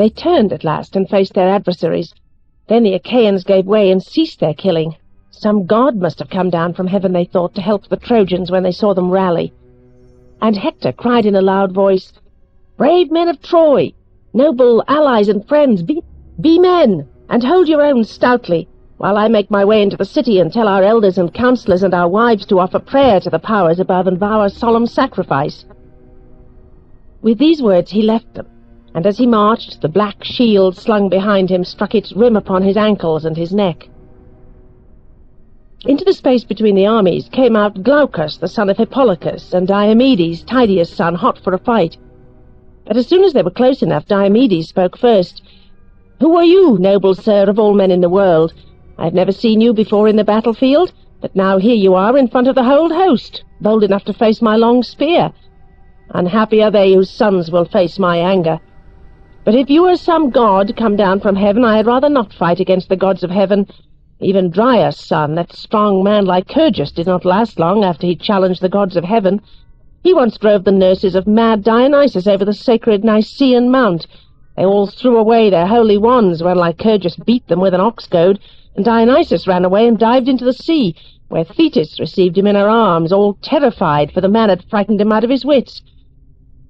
They turned at last and faced their adversaries. Then the Achaeans gave way and ceased their killing. Some god must have come down from heaven, they thought, to help the Trojans when they saw them rally. And Hector cried in a loud voice, "Brave men of Troy, noble allies and friends, be men, and hold your own stoutly, while I make my way into the city and tell our elders and counsellors and our wives to offer prayer to the powers above and vow a solemn sacrifice." With these words he left them, and as he marched, the black shield slung behind him struck its rim upon his ankles and his neck. Into the space between the armies came out Glaucus, the son of Hippolochus, and Diomedes, Tydeus' son, hot for a fight. But as soon as they were close enough, Diomedes spoke first. "Who are you, noble sir of all men in the world? I have never seen you before in the battlefield, but now here you are in front of the whole host, bold enough to face my long spear. Unhappy are they whose sons will face my anger. But if you are some god come down from heaven, I had rather not fight against the gods of heaven. Even Dryas' son, that strong man Lycurgus, did not last long after he challenged the gods of heaven. He once drove the nurses of mad Dionysus over the sacred Nicaean mount. They all threw away their holy wands when Lycurgus beat them with an ox goad, and Dionysus ran away and dived into the sea, where Thetis received him in her arms, all terrified, for the man had frightened him out of his wits.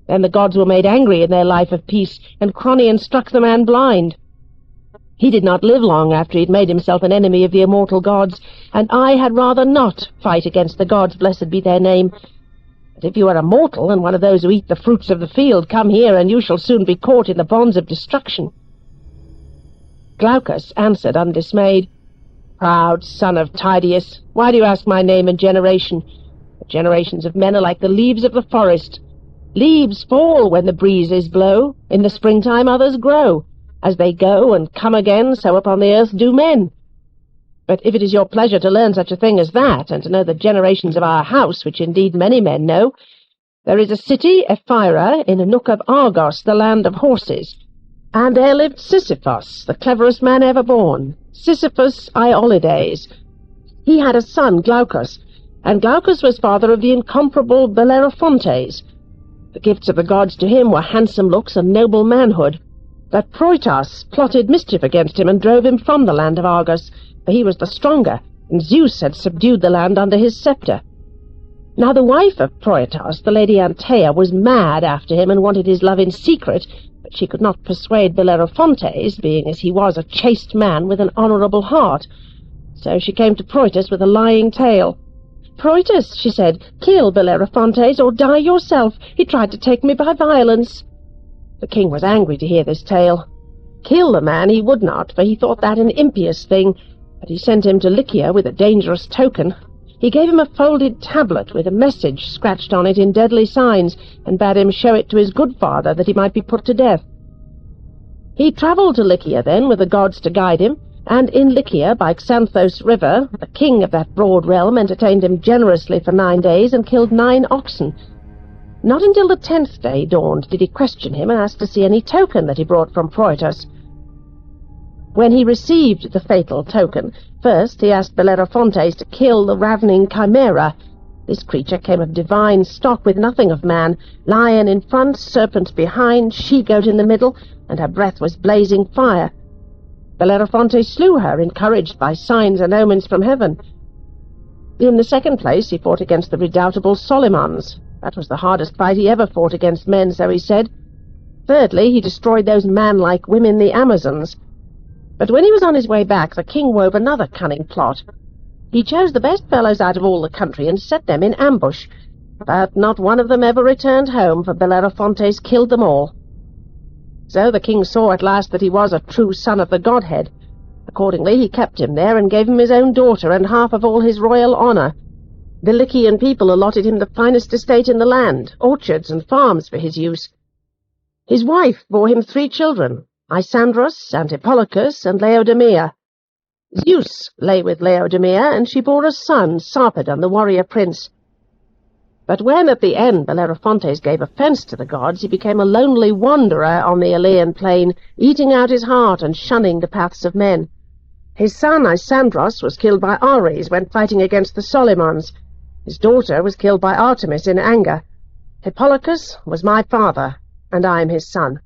Then the gods were made angry in their life of peace, and Cronion struck the man blind. He did not live long after he had made himself an enemy of the immortal gods, and I had rather not fight against the gods, blessed be their name. But if you are a mortal, and one of those who eat the fruits of the field, come here, and you shall soon be caught in the bonds of destruction." Glaucus answered undismayed, "Proud son of Tydeus, why do you ask my name and generation? The generations of men are like the leaves of the forest. Leaves fall when the breezes blow. In the springtime others grow. As they go and come again, so upon the earth do men. But if it is your pleasure to learn such a thing as that, and to know the generations of our house, which indeed many men know, there is a city, Ephyra, in a nook of Argos, the land of horses. And there lived Sisyphus, the cleverest man ever born, Sisyphus Iolides. He had a son, Glaucus, and Glaucus was father of the incomparable Bellerophontes. The gifts of the gods to him were handsome looks and noble manhood. But Proitas plotted mischief against him and drove him from the land of Argos, for he was the stronger, and Zeus had subdued the land under his sceptre. Now the wife of Proitas, the lady Antea, was mad after him and wanted his love in secret, but she could not persuade Bellerophontes, being as he was a chaste man with an honourable heart. So she came to Proitas with a lying tale. "Proitas," she said, "kill Bellerophontes or die yourself. He tried to take me by violence." The king was angry to hear this tale. Kill the man he would not, for he thought that an impious thing, but he sent him to Lycia with a dangerous token. He gave him a folded tablet with a message scratched on it in deadly signs, and bade him show it to his good father, that he might be put to death. He travelled to Lycia then, with the gods to guide him, and in Lycia, by Xanthos river, the king of that broad realm entertained him generously for 9 days, and killed 9 oxen. Not until the 10th day dawned did he question him and ask to see any token that he brought from Proitas. When he received the fatal token, first he asked Bellerophontes to kill the ravening Chimera. This creature came of divine stock, with nothing of man, lion in front, serpent behind, she-goat in the middle, and her breath was blazing fire. Bellerophontes slew her, encouraged by signs and omens from heaven. In the second place he fought against the redoubtable Solomons. That was the hardest fight he ever fought against men, so he said. Thirdly, he destroyed those manlike women, the Amazons. But when he was on his way back, the king wove another cunning plot. He chose the best fellows out of all the country and set them in ambush, but not one of them ever returned home, for Bellerophontes killed them all. So the king saw at last that he was a true son of the Godhead. Accordingly he kept him there, and gave him his own daughter and half of all his royal honour. The Lycian people allotted him the finest estate in the land, orchards and farms for his use. His wife bore him 3 children, Isandros, and Hippolochus, and Laodamia. Zeus lay with Laodamia, and she bore a son, Sarpedon, the warrior prince. But when at the end Bellerophontes gave offence to the gods, he became a lonely wanderer on the Elean plain, eating out his heart and shunning the paths of men. His son Isandros was killed by Ares when fighting against the Solomons. His daughter was killed by Artemis in anger. Hippolochus was my father, and I am his son.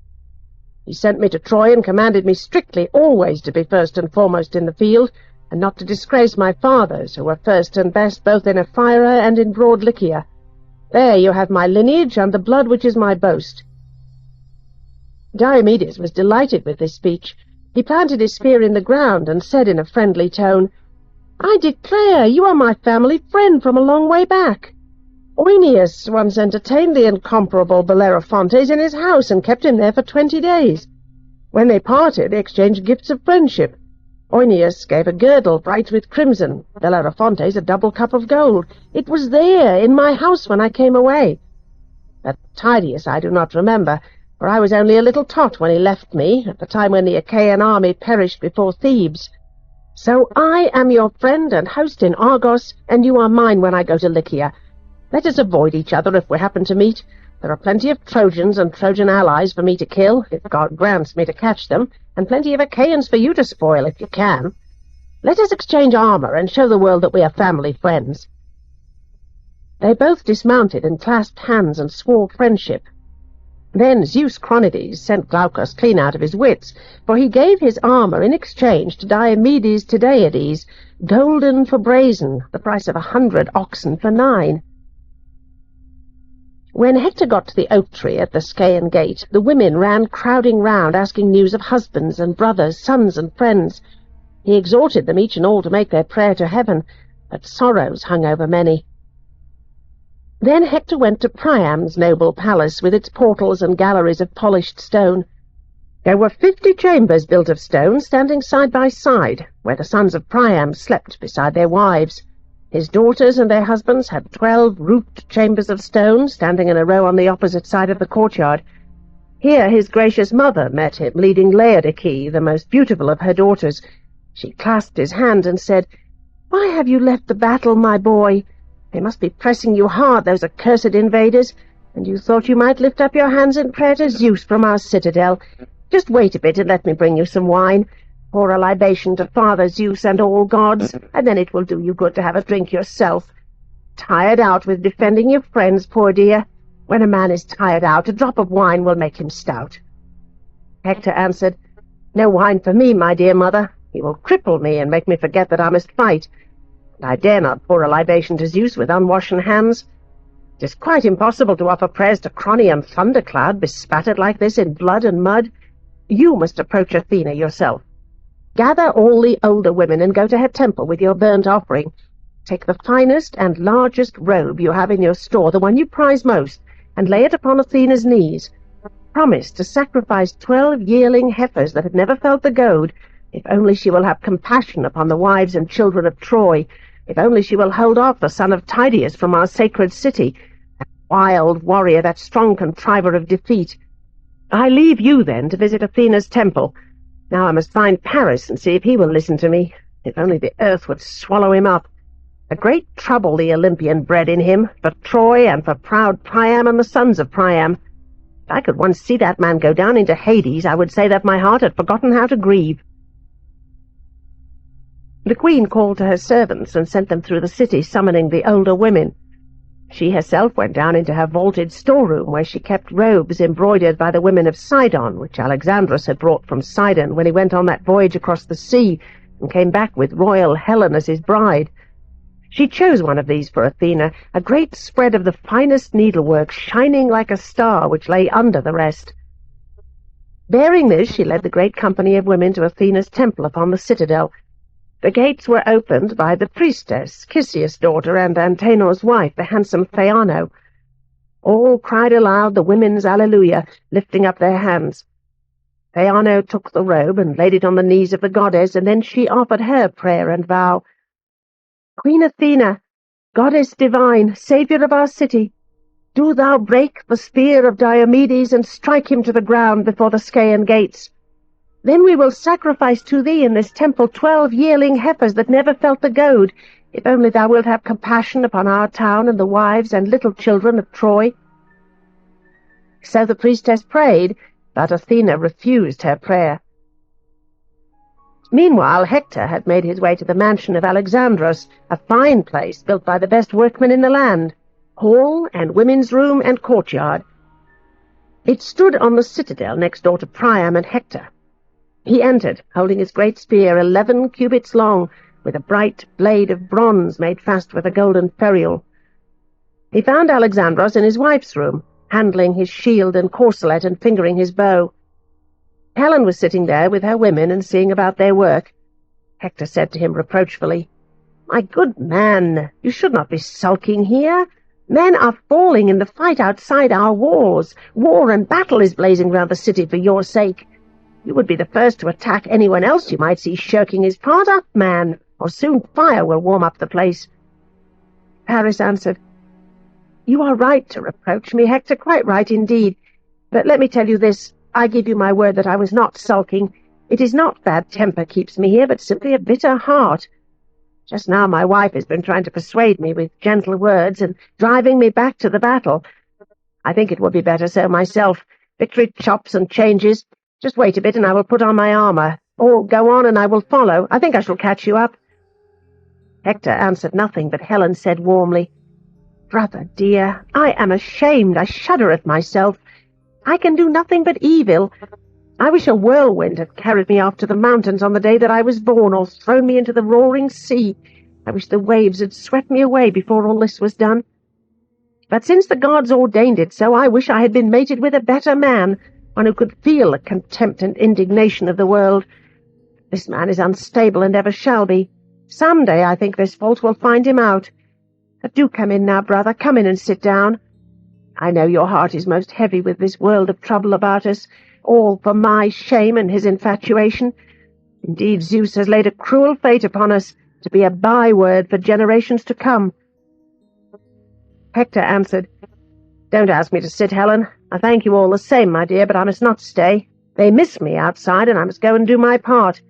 He sent me to Troy and commanded me strictly always to be first and foremost in the field, and not to disgrace my fathers, who were first and best both in Ephyra and in broad Lycia. There you have my lineage and the blood which is my boast." Diomedes was delighted with this speech. He planted his spear in the ground and said in a friendly tone, "I declare you are my family friend from a long way back. Oeneus once entertained the incomparable Bellerophontes in his house and kept him there for 20 days. When they parted, they exchanged gifts of friendship. Oeneus gave a girdle bright with crimson, Bellerophontes a double cup of gold. It was there, in my house, when I came away. But Tydeus I do not remember, for I was only a little tot when he left me, at the time when the Achaean army perished before Thebes. So I am your friend and host in Argos, and you are mine when I go to Lycia. Let us avoid each other if we happen to meet. There are plenty of Trojans and Trojan allies for me to kill, if God grants me to catch them, and plenty of Achaeans for you to spoil, if you can. Let us exchange armour and show the world that we are family friends." They both dismounted and clasped hands and swore friendship. Then Zeus Chronides sent Glaucus clean out of his wits, for he gave his armour in exchange to Diomedes Tydeades, golden for brazen, the price of 100 oxen for 9. When Hector got to the oak tree at the Scaean gate, the women ran crowding round, asking news of husbands and brothers, sons and friends. He exhorted them each and all to make their prayer to heaven, but sorrows hung over many. Then Hector went to Priam's noble palace, with its portals and galleries of polished stone. There were 50 chambers built of stone, standing side by side, where the sons of Priam slept beside their wives. His daughters and their husbands had 12 roofed chambers of stone, standing in a row on the opposite side of the courtyard. Here his gracious mother met him, leading Laodice, the most beautiful of her daughters. She clasped his hand and said, "Why have you left the battle, my boy? They must be pressing you hard, those accursed invaders, and you thought you might lift up your hands in prayer to Zeus from our citadel. Just wait a bit and let me bring you some wine. Pour a libation to Father Zeus and all gods, and then it will do you good to have a drink yourself. Tired out with defending your friends, poor dear. When a man is tired out, a drop of wine will make him stout." Hector answered, "No wine for me, my dear mother. He will cripple me and make me forget that I must fight. And I dare not pour a libation to Zeus with unwashen hands. It is quite impossible to offer prayers to Cronian thundercloud, bespattered like this in blood and mud. You must approach Athena yourself. Gather all the older women and go to her temple with your burnt offering. Take the finest and largest robe you have in your store, the one you prize most, and lay it upon Athena's knees. Promise to sacrifice 12 yearling heifers that have never felt the goad, if only she will have compassion upon the wives and children of Troy, if only she will hold off the son of Tydeus from our sacred city, that wild warrior, that strong contriver of defeat. I leave you, then, to visit Athena's temple. Now I must find Paris and see if he will listen to me. If only the earth would swallow him up. A great trouble the Olympian bred in him, for Troy and for proud Priam and the sons of Priam. If I could once see that man go down into Hades, I would say that my heart had forgotten how to grieve." The queen called to her servants and sent them through the city, summoning the older women. She herself went down into her vaulted storeroom, where she kept robes embroidered by the women of Sidon, which Alexandrus had brought from Sidon when he went on that voyage across the sea, and came back with royal Helen as his bride. She chose one of these for Athena, a great spread of the finest needlework, shining like a star, which lay under the rest. Bearing this, she led the great company of women to Athena's temple upon the citadel. The gates were opened by the priestess, Chisius' daughter, and Antenor's wife, the handsome Theano. All cried aloud the women's Alleluia, lifting up their hands. Theano took the robe and laid it on the knees of the goddess, and then she offered her prayer and vow. "Queen Athena, goddess divine, saviour of our city, do thou break the spear of Diomedes and strike him to the ground before the Scaean gates. Then we will sacrifice to thee in this temple 12 yearling heifers that never felt the goad, if only thou wilt have compassion upon our town and the wives and little children of Troy." So the priestess prayed, but Athena refused her prayer. Meanwhile Hector had made his way to the mansion of Alexandrus, a fine place built by the best workmen in the land, hall and women's room and courtyard. It stood on the citadel next door to Priam and Hector. He entered, holding his great spear 11 cubits long, with a bright blade of bronze made fast with a golden ferrule. He found Alexandros in his wife's room, handling his shield and corselet and fingering his bow. Helen was sitting there with her women and seeing about their work. Hector said to him reproachfully, "My good man, you should not be sulking here. Men are falling in the fight outside our walls. War and battle is blazing round the city for your sake. You would be the first to attack anyone else you might see shirking his part up, man, or soon fire will warm up the place." Paris answered, "You are right to reproach me, Hector, quite right indeed. But let me tell you this, I give you my word that I was not sulking. It is not bad temper keeps me here, but simply a bitter heart. Just now my wife has been trying to persuade me with gentle words and driving me back to the battle. I think it would be better so myself. Victory chops and changes. Just wait a bit and I will put on my armour. Or go on and I will follow. I think I shall catch you up." Hector answered nothing, but Helen said warmly, "Brother dear, I am ashamed. I shudder at myself. I can do nothing but evil. I wish a whirlwind had carried me off to the mountains on the day that I was born, or thrown me into the roaring sea. I wish the waves had swept me away before all this was done. But since the gods ordained it so, I wish I had been mated with a better man, one who could feel the contempt and indignation of the world. This man is unstable and ever shall be. Some day I think this fault will find him out. But do come in now, brother, come in and sit down. I know your heart is most heavy with this world of trouble about us, all for my shame and his infatuation. Indeed, Zeus has laid a cruel fate upon us, to be a byword for generations to come." Hector answered, "Don't ask me to sit, Helen. I thank you all the same, my dear, but I must not stay. They miss me outside, and I must go and do my part.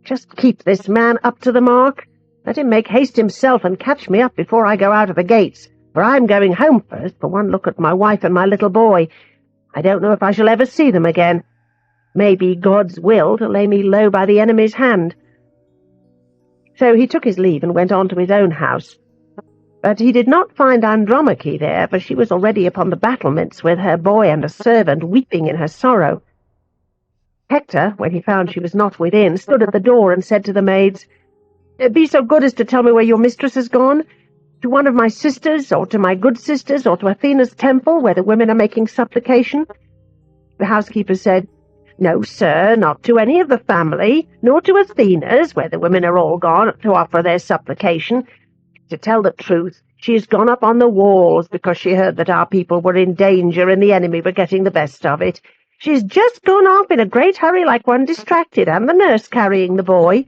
Just keep this man up to the mark. Let him make haste himself and catch me up before I go out of the gates, for I'm going home first for one look at my wife and my little boy. I don't know if I shall ever see them again. May be God's will to lay me low by the enemy's hand." So he took his leave and went on to his own house. But he did not find Andromache there, for she was already upon the battlements with her boy and a servant, weeping in her sorrow. Hector, when he found she was not within, stood at the door and said to the maids, "Be so good as to tell me where your mistress has gone. To one of my sisters, or to my good sisters, or to Athena's temple, where the women are making supplication?" The housekeeper said, "No, sir, not to any of the family, nor to Athena's, where the women are all gone to offer their supplication. To tell the truth, she has gone up on the walls because she heard that our people were in danger and the enemy were getting the best of it. She has just gone off in a great hurry like one distracted, and the nurse carrying the boy."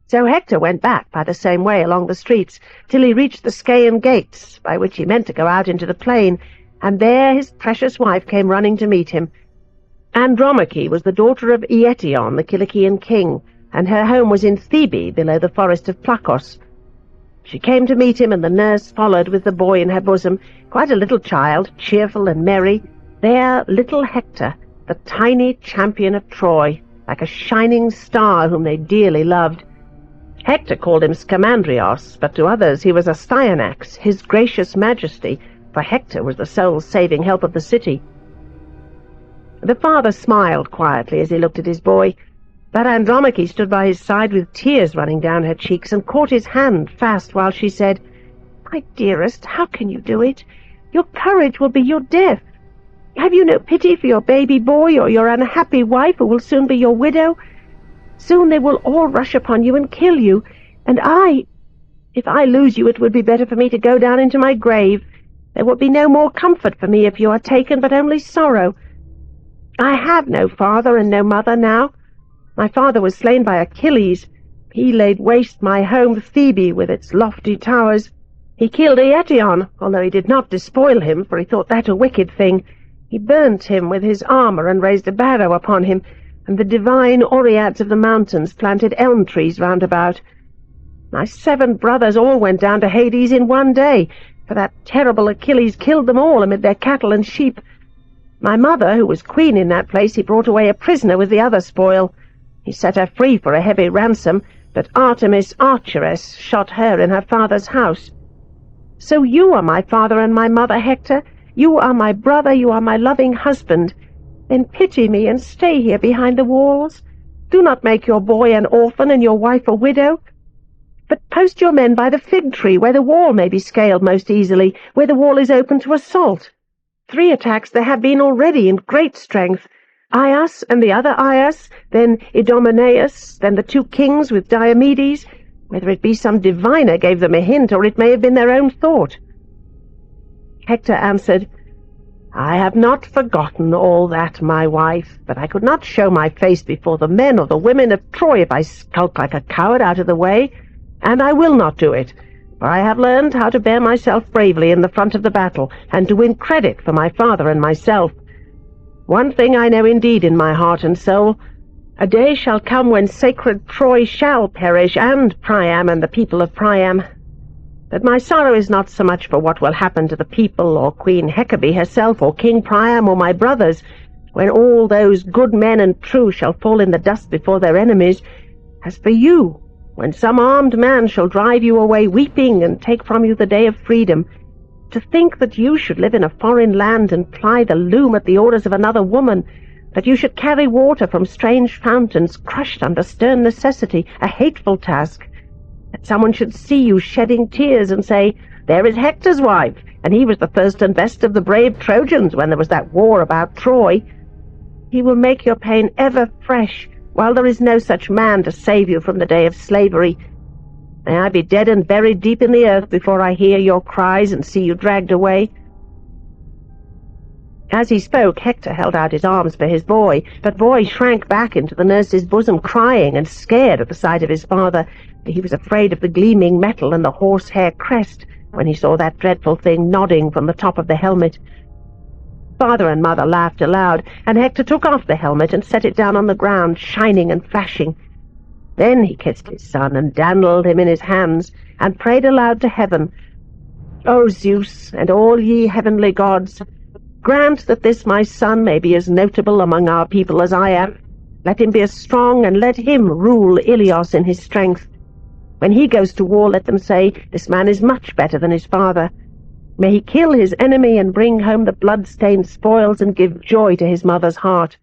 So Hector went back by the same way along the streets, till he reached the Scaean gates, by which he meant to go out into the plain, and there his precious wife came running to meet him. Andromache was the daughter of Eetion, the Cilician king, and her home was in Thebe, below the forest of Plakos. She came to meet him, and the nurse followed with the boy in her bosom, quite a little child, cheerful and merry. There, little Hector, the tiny champion of Troy, like a shining star whom they dearly loved. Hector called him Scamandrios, but to others he was Astyanax, his gracious majesty, for Hector was the sole saving help of the city. The father smiled quietly as he looked at his boy, but Andromache stood by his side with tears running down her cheeks and caught his hand fast while she said, "My dearest, how can you do it? Your courage will be your death. Have you no pity for your baby boy or your unhappy wife who will soon be your widow? Soon they will all rush upon you and kill you, and if I lose you, it would be better for me to go down into my grave. There will be no more comfort for me if you are taken, but only sorrow. I have no father and no mother now. My father was slain by Achilles. He laid waste my home Thebe with its lofty towers. He killed Eetion, although he did not despoil him, for he thought that a wicked thing. He burnt him with his armour and raised a barrow upon him, and the divine Oreads of the mountains planted elm trees round about. My 7 brothers all went down to Hades in one day, for that terrible Achilles killed them all amid their cattle and sheep. My mother, who was queen in that place, he brought away a prisoner with the other spoil. He set her free for a heavy ransom, but Artemis Archeress shot her in her father's house. So you are my father and my mother, Hector, You are my brother, you are my loving husband. Then pity me and stay here behind the walls. Do not make your boy an orphan and your wife a widow. But post your men by the fig tree, where the wall may be scaled most easily, where the wall is open to assault. 3 attacks there have been already in great strength. Aias and the other Aias, then Idomeneus, then the 2 kings with Diomedes. Whether it be some diviner gave them a hint, or it may have been their own thought. Hector answered, I have not forgotten all that, my wife, but I could not show my face before the men or the women of Troy if I skulk like a coward out of the way, and I will not do it, for I have learned how to bear myself bravely in the front of the battle, and to win credit for my father and myself. One thing I know indeed in my heart and soul, a day shall come when sacred Troy shall perish, and Priam and the people of Priam. But my sorrow is not so much for what will happen to the people, or Queen Hecabe herself, or King Priam, or my brothers, when all those good men and true shall fall in the dust before their enemies, as for you, when some armed man shall drive you away weeping and take from you the day of freedom. To think that you should live in a foreign land and ply the loom at the orders of another woman, that you should carry water from strange fountains, crushed under stern necessity, a hateful task. That someone should see you shedding tears and say, There is Hector's wife, and he was the first and best of the brave Trojans when there was that war about Troy. He will make your pain ever fresh, while there is no such man to save you from the day of slavery. May I be dead and buried deep in the earth before I hear your cries and see you dragged away. As he spoke, Hector held out his arms for his boy, but boy shrank back into the nurse's bosom, crying and scared at the sight of his father. He was afraid of the gleaming metal and the horsehair crest when he saw that dreadful thing nodding from the top of the helmet. Father and mother laughed aloud, and Hector took off the helmet and set it down on the ground, shining and flashing. Then he kissed his son and dandled him in his hands, and prayed aloud to heaven, O Zeus, and all ye heavenly gods, grant that this my son may be as notable among our people as I am. Let him be as strong, and let him rule Ilios in his strength. When he goes to war, let them say, This man is much better than his father. May he kill his enemy and bring home the blood-stained spoils and give joy to his mother's heart.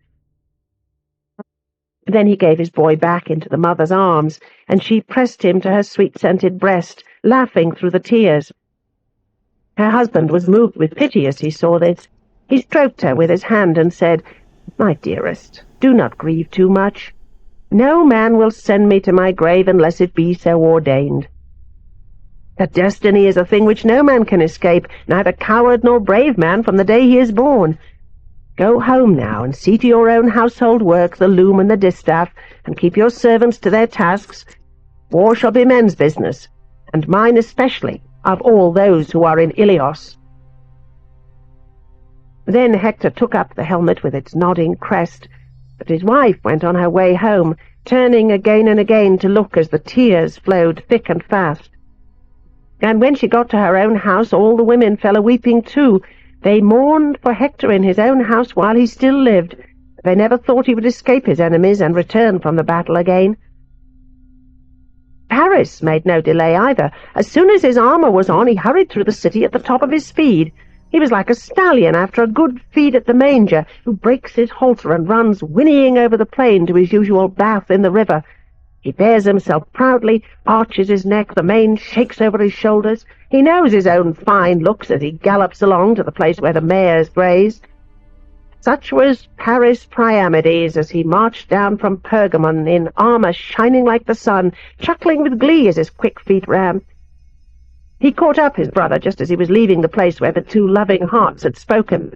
Then he gave his boy back into the mother's arms, and she pressed him to her sweet-scented breast, laughing through the tears. Her husband was moved with pity as he saw this. He stroked her with his hand and said, My dearest, do not grieve too much. No man will send me to my grave unless it be so ordained. That destiny is a thing which no man can escape, neither coward nor brave man from the day he is born. Go home now, and see to your own household work, the loom and the distaff, and keep your servants to their tasks. War shall be men's business, and mine especially, of all those who are in Ilios. Then Hector took up the helmet with its nodding crest, but his wife went on her way home, turning again and again to look as the tears flowed thick and fast. And when she got to her own house, all the women fell a-weeping too. They mourned for Hector in his own house while he still lived. They never thought he would escape his enemies and return from the battle again. Paris made no delay either. As soon as his armor was on, he hurried through the city at the top of his speed. He was like a stallion after a good feed at the manger, who breaks his halter and runs whinnying over the plain to his usual bath in the river. He bears himself proudly, arches his neck, the mane shakes over his shoulders. He knows his own fine looks as he gallops along to the place where the mares graze. Such was Paris Priamides as he marched down from Pergamon in armor shining like the sun, chuckling with glee as his quick feet ran. He caught up his brother just as he was leaving the place where the 2 loving hearts had spoken.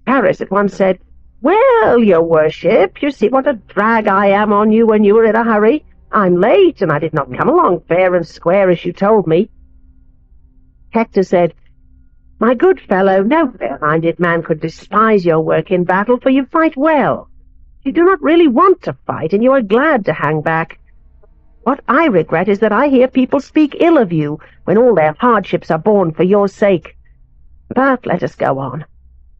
Paris at once said, Well, your worship, you see what a drag I am on you when you were in a hurry. I'm late, and I did not come along fair and square as you told me. Hector said, My good fellow, no fair-minded man could despise your work in battle, for you fight well. You do not really want to fight, and you are glad to hang back. What I regret is that I hear people speak ill of you, when all their hardships are borne for your sake. But let us go on.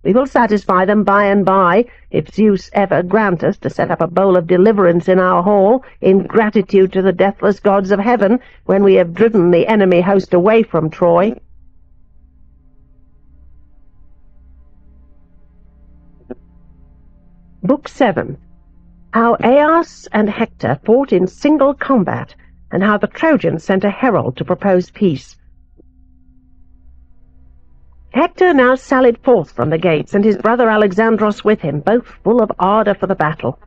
We will satisfy them by and by, if Zeus ever grant us to set up a bowl of deliverance in our hall, in gratitude to the deathless gods of heaven, when we have driven the enemy host away from Troy. Book 7. How Aias and Hector fought in single combat, and how the Trojans sent a herald to propose peace. Hector now sallied forth from the gates, and his brother Alexandros with him, both full of ardour for the battle.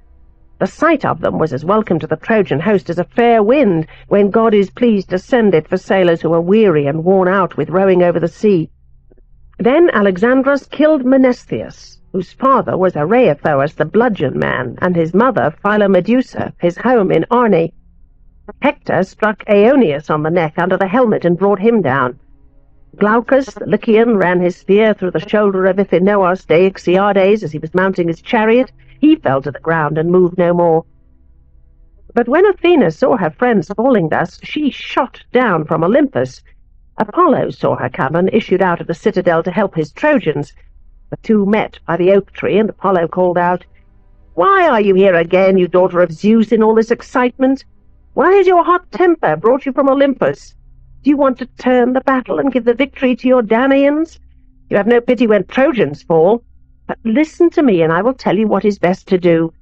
The sight of them was as welcome to the Trojan host as a fair wind when God is pleased to send it for sailors who are weary and worn out with rowing over the sea. Then Alexandros killed Menestheus, whose father was Areithoas the bludgeon man, and his mother Philomedusa, his home in Arne. Hector struck Aeneas on the neck under the helmet and brought him down. Glaucus the Lycian ran his spear through the shoulder of Iphinoas de Ixiades as he was mounting his chariot. He fell to the ground and moved no more. But when Athena saw her friends falling thus, she shot down from Olympus. Apollo saw her come and issued out of the citadel to help his Trojans. The two met by the oak tree, and Apollo called out, "Why are you here again, you daughter of Zeus, in all this excitement? Why has your hot temper brought you from Olympus? Do you want to turn the battle and give the victory to your Danaans? You have no pity when Trojans fall. But listen to me, and I will tell you what is best to do.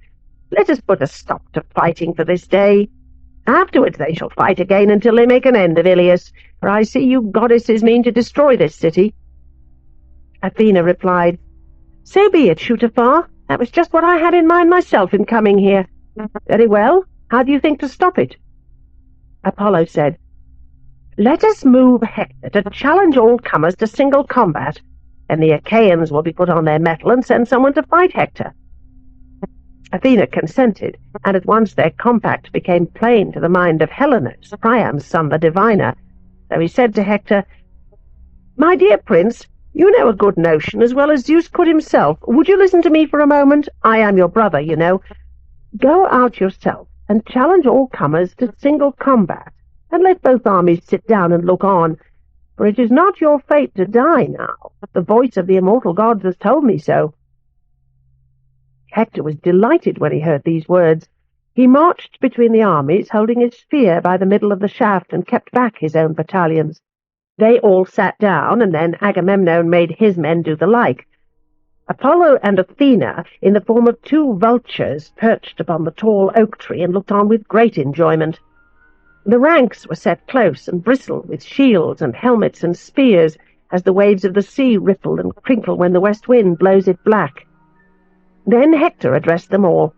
Let us put a stop to fighting for this day. Afterwards they shall fight again until they make an end of Ilias, for I see you goddesses mean to destroy this city." Athena replied, "So be it, Shooter-Far. That was just what I had in mind myself in coming here." "Very well. How do you think to stop it?" Apollo said, "Let us move Hector to challenge all comers to single combat, and the Achaeans will be put on their mettle and send someone to fight Hector." Athena consented, and at once their compact became plain to the mind of Helenus, Priam's son, the diviner. So he said to Hector, "My dear prince, you know a good notion as well as Zeus could himself. Would you listen to me for a moment? I am your brother, you know. Go out yourself and challenge all comers to single combat, and let both armies sit down and look on. For it is not your fate to die now, but the voice of the immortal gods has told me so." Hector was delighted when he heard these words. He marched between the armies, holding his spear by the middle of the shaft, and kept back his own battalions. They all sat down, and then Agamemnon made his men do the like. Apollo and Athena, in the form of two vultures, perched upon the tall oak tree and looked on with great enjoyment. The ranks were set close and bristled with shields and helmets and spears, as the waves of the sea ripple and crinkle when the west wind blows it black. Then Hector addressed them all.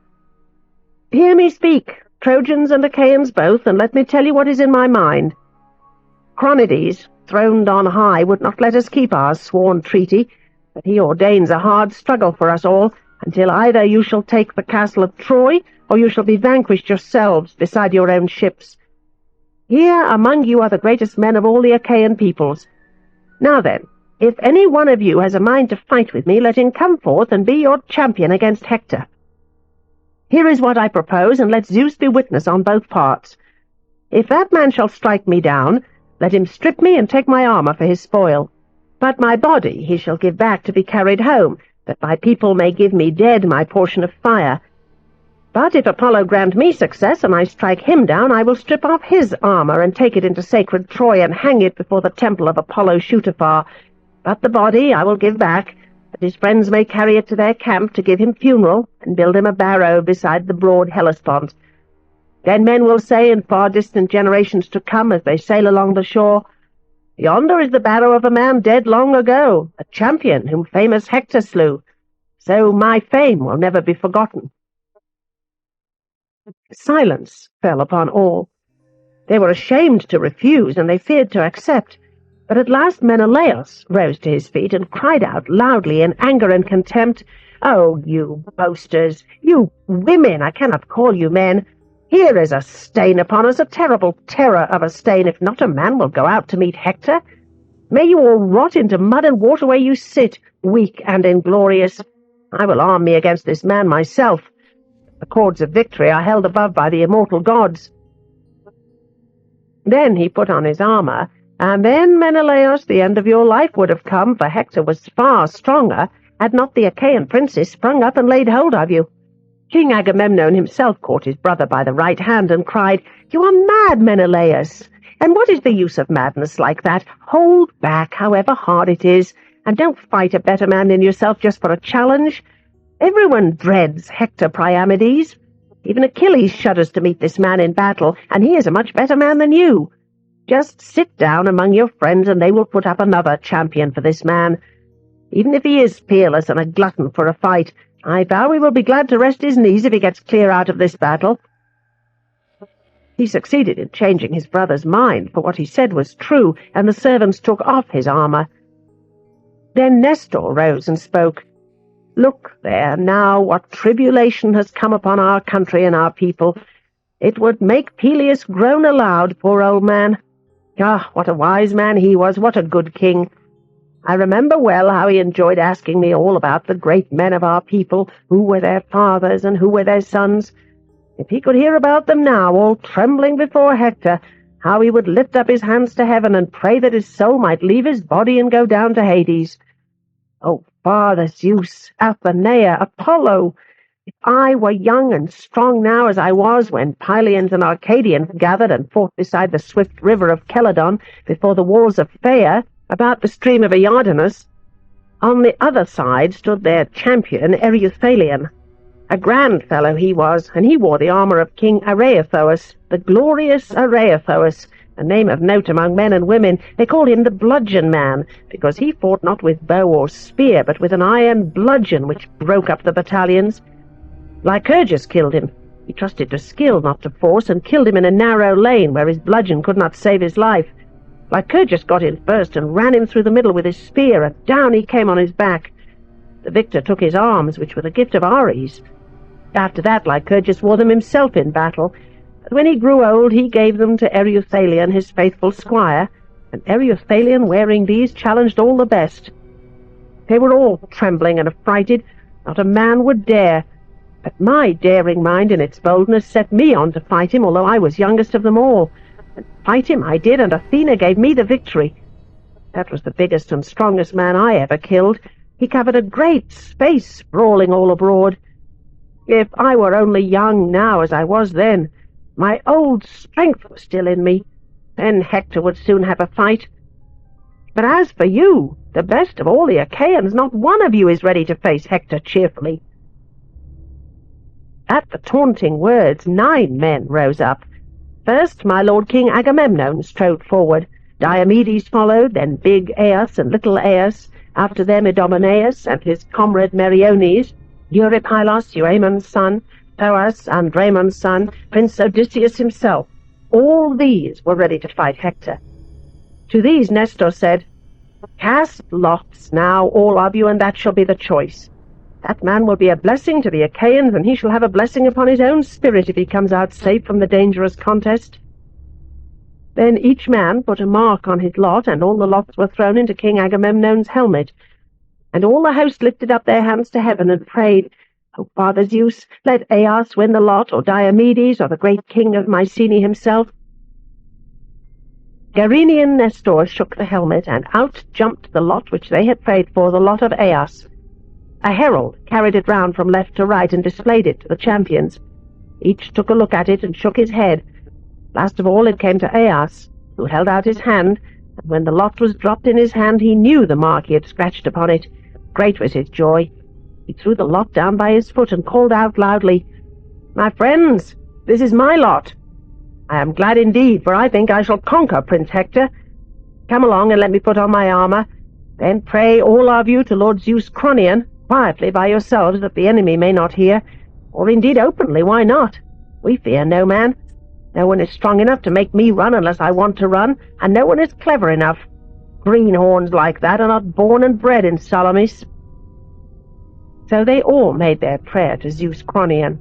"Hear me speak, Trojans and Achaeans both, and let me tell you what is in my mind. Cronides, throned on high, would not let us keep our sworn treaty, but he ordains a hard struggle for us all, until either you shall take the castle of Troy, or you shall be vanquished yourselves beside your own ships. Here among you are the greatest men of all the Achaean peoples. Now then, if any one of you has a mind to fight with me, let him come forth and be your champion against Hector. Here is what I propose, and let Zeus be witness on both parts. If that man shall strike me down, let him strip me and take my armour for his spoil. But my body he shall give back to be carried home, that my people may give me dead my portion of fire. But if Apollo grant me success, and I strike him down, I will strip off his armour and take it into sacred Troy and hang it before the temple of Apollo Shooter-Far. But the body I will give back, that his friends may carry it to their camp to give him funeral and build him a barrow beside the broad Hellespont. Then men will say in far distant generations to come, as they sail along the shore, 'Yonder is the barrow of a man dead long ago, a champion whom famous Hector slew. So my fame will never be forgotten.'" Silence fell upon all. They were ashamed to refuse, and they feared to accept. But at last Menelaus rose to his feet and cried out loudly in anger and contempt, "Oh, you boasters, you women, I cannot call you men! Here is a stain upon us, a terrible terror of a stain, if not a man will go out to meet Hector. May you all rot into mud and water where you sit, weak and inglorious. I will arm me against this man myself. The cords of victory are held above by the immortal gods." Then he put on his armour, and then, Menelaus, the end of your life would have come, for Hector was far stronger, had not the Achaean princes sprung up and laid hold of you. King Agamemnon himself caught his brother by the right hand and cried, "You are mad, Menelaus! And what is the use of madness like that? Hold back, however hard it is, and don't fight a better man than yourself just for a challenge. Everyone dreads Hector Priamedes. Even Achilles shudders to meet this man in battle, and he is a much better man than you. Just sit down among your friends, and they will put up another champion for this man. Even if he is peerless and a glutton for a fight, I vow he will be glad to rest his knees if he gets clear out of this battle." He succeeded in changing his brother's mind, for what he said was true, and the servants took off his armour. Then Nestor rose and spoke. "Look there now what tribulation has come upon our country and our people. It would make Peleus groan aloud, poor old man. Ah, what a wise man he was, what a good king. I remember well how he enjoyed asking me all about the great men of our people, who were their fathers and who were their sons. If he could hear about them now, all trembling before Hector, how he would lift up his hands to heaven and pray that his soul might leave his body and go down to Hades. Oh, Father Zeus, Athenaea, Apollo! If I were young and strong now as I was when Pylians and Arcadians gathered and fought beside the swift river of Celadon before the walls of Phaia, about the stream of Iardanus, on the other side stood their champion Ereuthalion. A grand fellow he was, and he wore the armour of King Areithous, the glorious Areithous, a name of note among men and women. They called him the Bludgeon Man, because he fought not with bow or spear, but with an iron bludgeon which broke up the battalions. Lycurgus killed him. He trusted to skill, not to force, and killed him in a narrow lane where his bludgeon could not save his life. Lycurgus got in first and ran him through the middle with his spear, and down he came on his back. The victor took his arms, which were the gift of Ares. After that Lycurgus wore them himself in battle, but when he grew old he gave them to Ereuthalion, his faithful squire, and Ereuthalion, wearing these, challenged all the best. They were all trembling and affrighted, not a man would dare, but my daring mind in its boldness set me on to fight him, although I was youngest of them all. And fight him I did, and Athena gave me the victory. That was the biggest and strongest man I ever killed. He covered a great space, sprawling all abroad. If I were only young now as I was then, my old strength was still in me, then Hector would soon have a fight. But as for you, the best of all the Achaeans, not one of you is ready to face Hector cheerfully." At the taunting words 9 men rose up. First my lord King Agamemnon strode forward. Diomedes followed, then big Aias and little Aias, after them Idomeneus and his comrade Meriones, Eurypylos, Euaemon's son, Thoas, Andraemon's son, Prince Odysseus himself. All these were ready to fight Hector. To these Nestor said, "Cast lots now, all of you, and that shall be the choice. That man will be a blessing to the Achaeans, and he shall have a blessing upon his own spirit if he comes out safe from the dangerous contest." Then each man put a mark on his lot, and all the lots were thrown into King Agamemnon's helmet. And all the host lifted up their hands to heaven and prayed, "O Father Zeus, let Aias win the lot, or Diomedes, or the great king of Mycenae himself." Gerenian Nestor shook the helmet, and out jumped the lot which they had prayed for, the lot of Aias. A herald carried it round from left to right and displayed it to the champions. Each took a look at it and shook his head. Last of all it came to Aias, who held out his hand, and when the lot was dropped in his hand he knew the mark he had scratched upon it. Great was his joy. He threw the lot down by his foot and called out loudly, "My friends, this is my lot. I am glad indeed, for I think I shall conquer Prince Hector. Come along and let me put on my armour. Then pray all of you to Lord Zeus Cronion, quietly by yourselves, that the enemy may not hear, or indeed openly, why not? We fear no man. No one is strong enough to make me run unless I want to run, and no one is clever enough. Greenhorns like that are not born and bred in Salamis." So they all made their prayer to Zeus Cronion.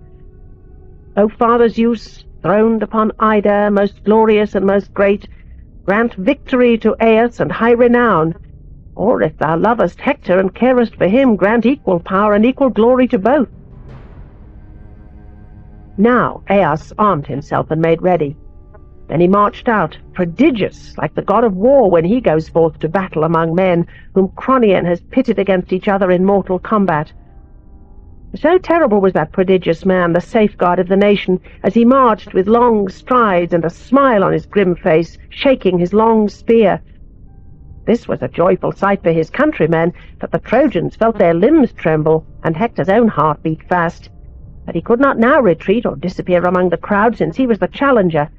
"O Father Zeus, throned upon Ida, most glorious and most great, grant victory to Aias and high renown. Or if thou lovest Hector and carest for him, grant equal power and equal glory to both." Now Aias armed himself and made ready. Then he marched out, prodigious, like the god of war when he goes forth to battle among men, whom Cronion has pitted against each other in mortal combat. So terrible was that prodigious man, the safeguard of the nation, as he marched with long strides and a smile on his grim face, shaking his long spear. This was a joyful sight for his countrymen, but the Trojans felt their limbs tremble, and Hector's own heart beat fast. But he could not now retreat or disappear among the crowd, since he was the challenger.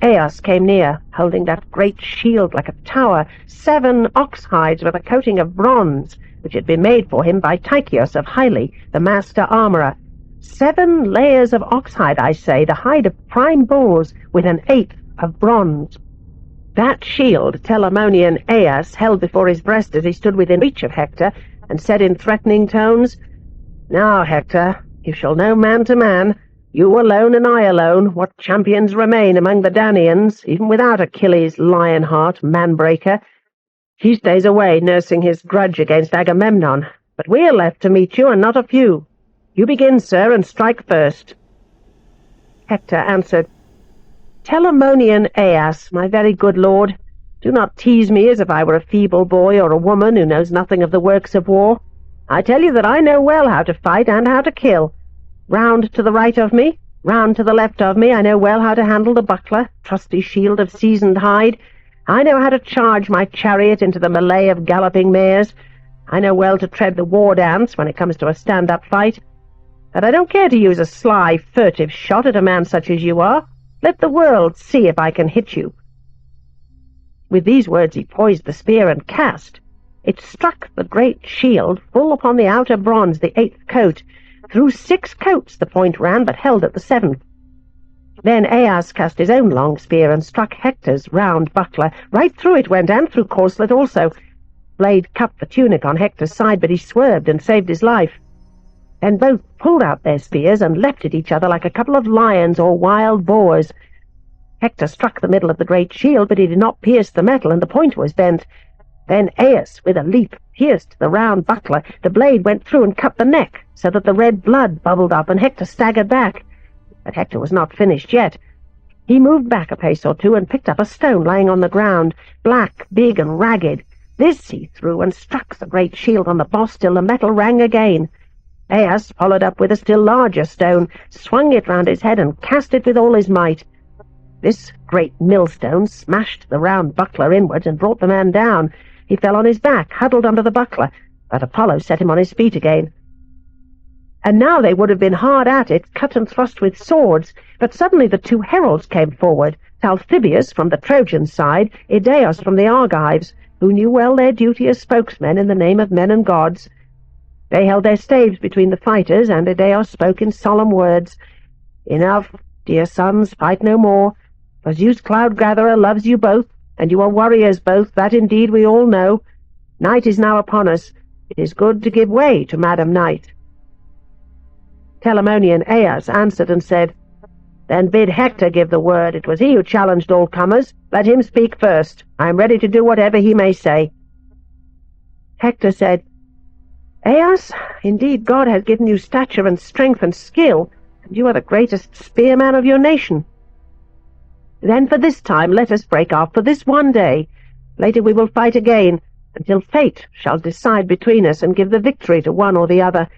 Aias came near, holding that great shield like a tower, 7 ox hides with a coating of bronze, which had been made for him by Tychius of Hyle, the master armourer. 7 layers of oxhide, I say, the hide of prime bulls, with an 8th of bronze. That shield Telamonian Aias held before his breast as he stood within reach of Hector, and said in threatening tones, "Now, Hector, you shall know man to man, you alone and I alone, what champions remain among the Danaans, even without Achilles' lion-heart, man-breaker. He stays away, nursing his grudge against Agamemnon, but we are left to meet you, and not a few. You begin, sir, and strike first." Hector answered, "Telamonian Aias, my very good lord, do not tease me as if I were a feeble boy or a woman who knows nothing of the works of war. I tell you that I know well how to fight and how to kill. Round to the right of me, round to the left of me, I know well how to handle the buckler, trusty shield of seasoned hide. I know how to charge my chariot into the melee of galloping mares. I know well to tread the war dance when it comes to a stand-up fight. But I don't care to use a sly, furtive shot at a man such as you are. Let the world see if I can hit you." With these words he poised the spear and cast. It struck the great shield full upon the outer bronze, the 8th coat. Through 6 coats the point ran, but held at the 7th. Then Aias cast his own long spear and struck Hector's round buckler. Right through it went, and through corslet also. Blade cut the tunic on Hector's side, but he swerved and saved his life. Then both pulled out their spears and leapt at each other like a couple of lions or wild boars. Hector struck the middle of the great shield, but he did not pierce the metal, and the point was bent. Then Aias, with a leap, pierced the round buckler. The blade went through and cut the neck, so that the red blood bubbled up, and Hector staggered back. But Hector was not finished yet. He moved back a pace or two and picked up a stone lying on the ground, black, big, and ragged. This he threw and struck the great shield on the boss till the metal rang again. Aias followed up with a still larger stone, swung it round his head, and cast it with all his might. This great millstone smashed the round buckler inwards and brought the man down. He fell on his back, huddled under the buckler, but Apollo set him on his feet again. And now they would have been hard at it, cut and thrust with swords, but suddenly the 2 heralds came forward, Talthybius from the Trojan side, Idaeus from the Argives, who knew well their duty as spokesmen in the name of men and gods. They held their staves between the fighters, and Idaeus spoke in solemn words. "Enough, dear sons, fight no more, for Zeus Cloud-gatherer loves you both, and you are warriors both, that indeed we all know. Night is now upon us. It is good to give way to Madam Night." Telamonian Aias answered and said, "Then bid Hector give the word. It was he who challenged all comers. Let him speak first. I am ready to do whatever he may say." Hector said, "Aias, indeed God has given you stature and strength and skill, and you are the greatest spearman of your nation. Then for this time let us break off for this one day. Later we will fight again, until fate shall decide between us and give the victory to one or the other.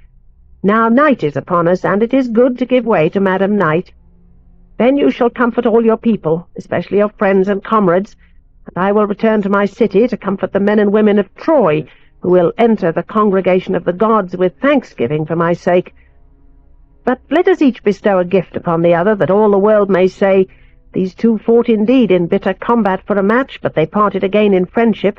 Now night is upon us, and it is good to give way to Madam Night. Then you shall comfort all your people, especially your friends and comrades, and I will return to my city to comfort the men and women of Troy, who will enter the congregation of the gods with thanksgiving for my sake. But let us each bestow a gift upon the other, that all the world may say, 'These 2 fought indeed in bitter combat for a match, but they parted again in friendship.'"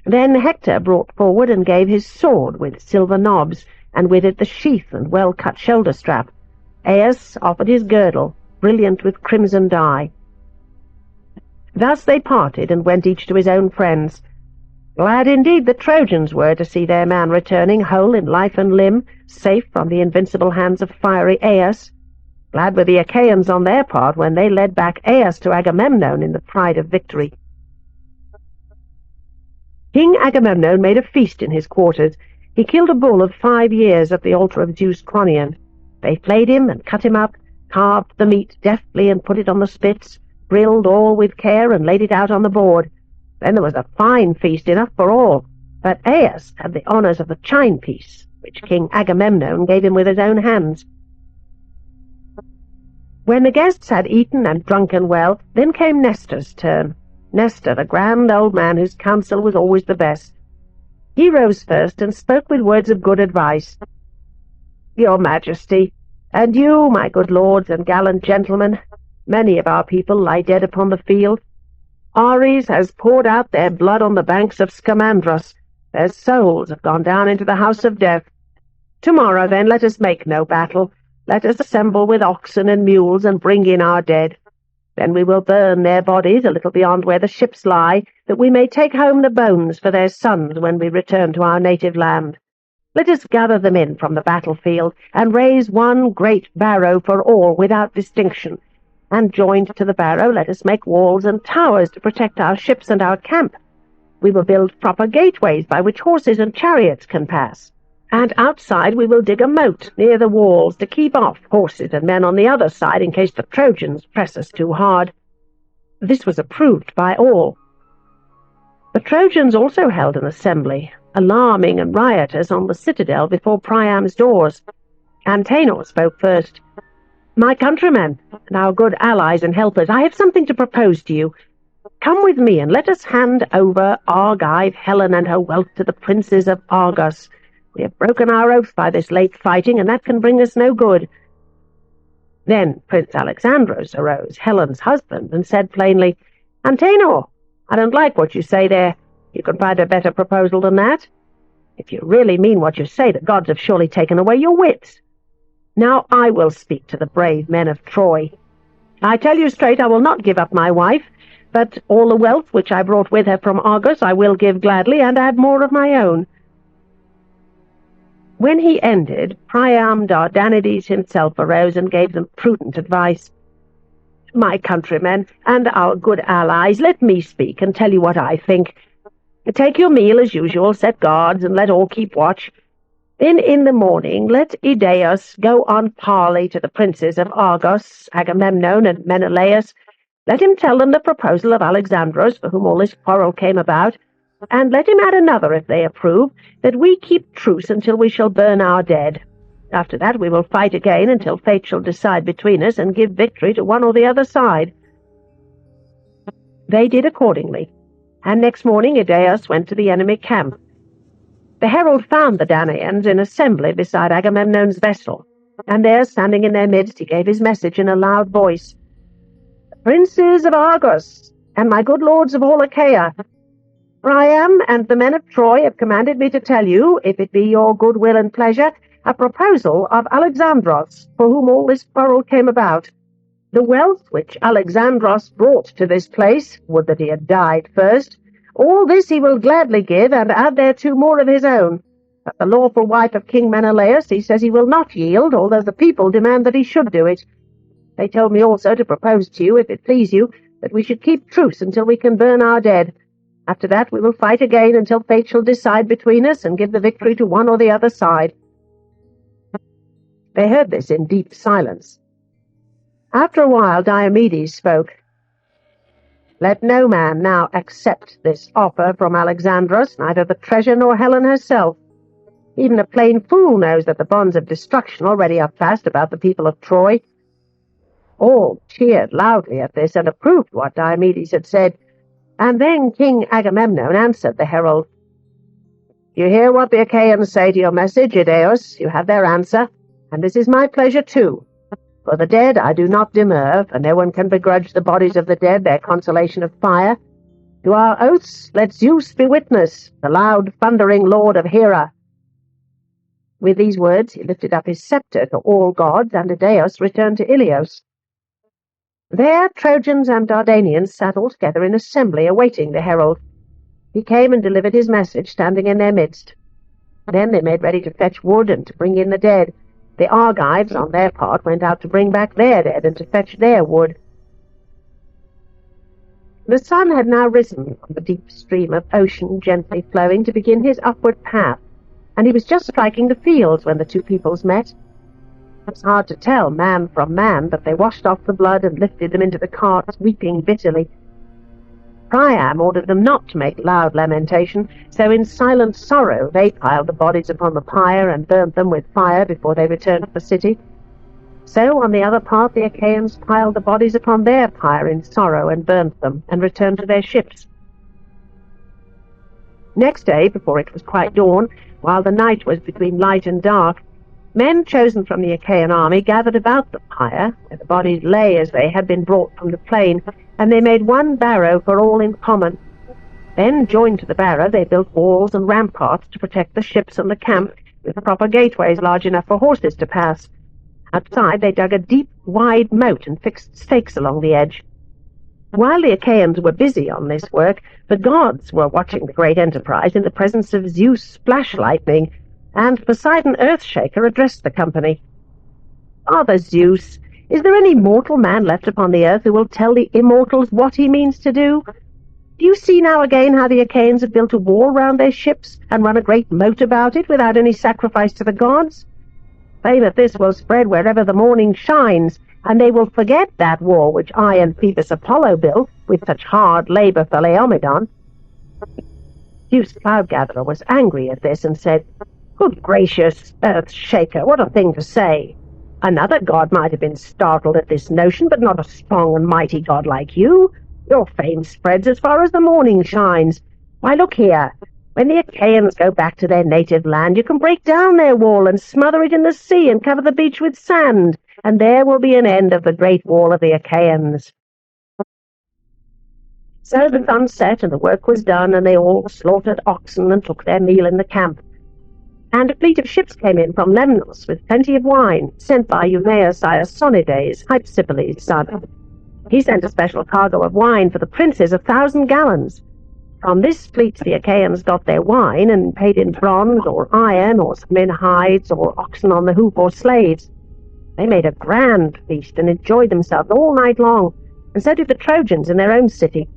Then Hector brought forward and gave his sword with silver knobs, and with it the sheath and well-cut shoulder-strap. Aias offered his girdle, brilliant with crimson dye. Thus they parted, and went each to his own friends. Glad indeed the Trojans were to see their man returning whole in life and limb, safe from the invincible hands of fiery Aias. Glad were the Achaeans on their part when they led back Aias to Agamemnon in the pride of victory. King Agamemnon made a feast in his quarters. He killed a bull of 5 years at the altar of Zeus Cronion. They flayed him and cut him up, carved the meat deftly and put it on the spits, grilled all with care and laid it out on the board. Then there was a fine feast enough for all, but Aias had the honours of the chine piece, which King Agamemnon gave him with his own hands. When the guests had eaten and drunken well, then came Nestor's turn. Nestor, the grand old man whose counsel was always the best. He rose first and spoke with words of good advice. "Your Majesty, and you, my good lords and gallant gentlemen, many of our people lie dead upon the field. Ares has poured out their blood on the banks of Scamandros. Their souls have gone down into the house of death. Tomorrow, then, let us make no battle. Let us assemble with oxen and mules and bring in our dead. Then we will burn their bodies a little beyond where the ships lie, that we may take home the bones for their sons when we return to our native land. Let us gather them in from the battlefield, and raise one great barrow for all without distinction. And joined to the barrow let us make walls and towers to protect our ships and our camp. We will build proper gateways by which horses and chariots can pass. And outside we will dig a moat near the walls to keep off horses and men on the other side in case the Trojans press us too hard." This was approved by all. The Trojans also held an assembly, alarming and riotous, on the citadel before Priam's doors. Antenor spoke first. "My countrymen, and our good allies and helpers, I have something to propose to you. Come with me, and let us hand over Argive Helen and her wealth to the princes of Argos. We have broken our oath by this late fighting, and that can bring us no good." Then Prince Alexandros arose, Helen's husband, and said plainly, "Antenor, I don't like what you say there. You can find a better proposal than that. If you really mean what you say, the gods have surely taken away your wits. Now I will speak to the brave men of Troy. I tell you straight, I will not give up my wife, but all the wealth which I brought with her from Argos I will give gladly, and add more of my own." When he ended, Priam Dardanides himself arose and gave them prudent advice. "My countrymen, and our good allies, let me speak and tell you what I think. Take your meal as usual, set guards, and let all keep watch. Then in the morning let Idaeus go on parley to the princes of Argos, Agamemnon and Menelaus. Let him tell them the proposal of Alexandros, for whom all this quarrel came about, and let him add another, if they approve, that we keep truce until we shall burn our dead. After that we will fight again until fate shall decide between us and give victory to one or the other side." They did accordingly, and next morning Idaeus went to the enemy camp. The herald found the Danaans in assembly beside Agamemnon's vessel, and there, standing in their midst, he gave his message in a loud voice. "The princes of Argos, and my good lords of all Achaia, Priam and the men of Troy have commanded me to tell you, if it be your good will and pleasure, a proposal of Alexandros, for whom all this quarrel came about. The wealth which Alexandros brought to this place, would that he had died first, all this he will gladly give, and add thereto more of his own. But the lawful wife of King Menelaus he says he will not yield, although the people demand that he should do it. They told me also to propose to you, if it please you, that we should keep truce until we can burn our dead. After that we will fight again until fate shall decide between us and give the victory to one or the other side." They heard this in deep silence. After a while Diomedes spoke. "Let no man now accept this offer from Alexandros, neither the treasure nor Helen herself. Even a plain fool knows that the bonds of destruction already are fast about the people of Troy." All cheered loudly at this and approved what Diomedes had said. And then King Agamemnon answered the herald. "You hear what the Achaeans say to your message, Idaeus. You have their answer, and this is my pleasure too. For the dead I do not demur, for no one can begrudge the bodies of the dead their consolation of fire. To our oaths let Zeus be witness, the loud thundering lord of Hera." With these words he lifted up his scepter to all gods, and Idaeus returned to Ilios. There Trojans and Dardanians sat all together in assembly, awaiting the herald. He came and delivered his message, standing in their midst. Then they made ready to fetch wood and to bring in the dead. The Argives, on their part, went out to bring back their dead and to fetch their wood. The sun had now risen on the deep stream of ocean gently flowing to begin his upward path, and he was just striking the fields when the two peoples met. It was hard to tell man from man, but they washed off the blood and lifted them into the carts, weeping bitterly. Priam ordered them not to make loud lamentation, so in silent sorrow they piled the bodies upon the pyre and burnt them with fire before they returned to the city. So on the other part the Achaeans piled the bodies upon their pyre in sorrow and burnt them, and returned to their ships. Next day, before it was quite dawn, while the night was between light and dark, men chosen from the Achaean army gathered about the pyre, where the bodies lay as they had been brought from the plain, and they made one barrow for all in common. Then, joined to the barrow, they built walls and ramparts to protect the ships and the camp, with proper gateways large enough for horses to pass. Outside they dug a deep, wide moat and fixed stakes along the edge. While the Achaeans were busy on this work, the gods were watching the great enterprise in the presence of Zeus Splash-Lightning, and Poseidon Earthshaker addressed the company. "Father Zeus, is there any mortal man left upon the earth who will tell the immortals what he means to do? Do you see now again how the Achaeans have built a wall round their ships, and run a great moat about it without any sacrifice to the gods? Fame of this will spread wherever the morning shines, and they will forget that wall which I and Phoebus Apollo built with such hard labour for Laomedon." Zeus Cloudgatherer was angry at this, and said, "Good gracious, Earthshaker, what a thing to say! Another god might have been startled at this notion, but not a strong and mighty god like you. Your fame spreads as far as the morning shines. Why, look here. When the Achaeans go back to their native land, you can break down their wall and smother it in the sea and cover the beach with sand, and there will be an end of the great wall of the Achaeans." So the sun set, and the work was done, and they all slaughtered oxen and took their meal in the camp. And a fleet of ships came in from Lemnos with plenty of wine, sent by Eumaeus Iasonides, Hypsipyle's son. He sent a special cargo of wine for the princes, 1,000 gallons. From this fleet the Achaeans got their wine, and paid in bronze or iron, or some in hides, or oxen on the hoof, or slaves. They made a grand feast, and enjoyed themselves all night long, and so did the Trojans in their own city.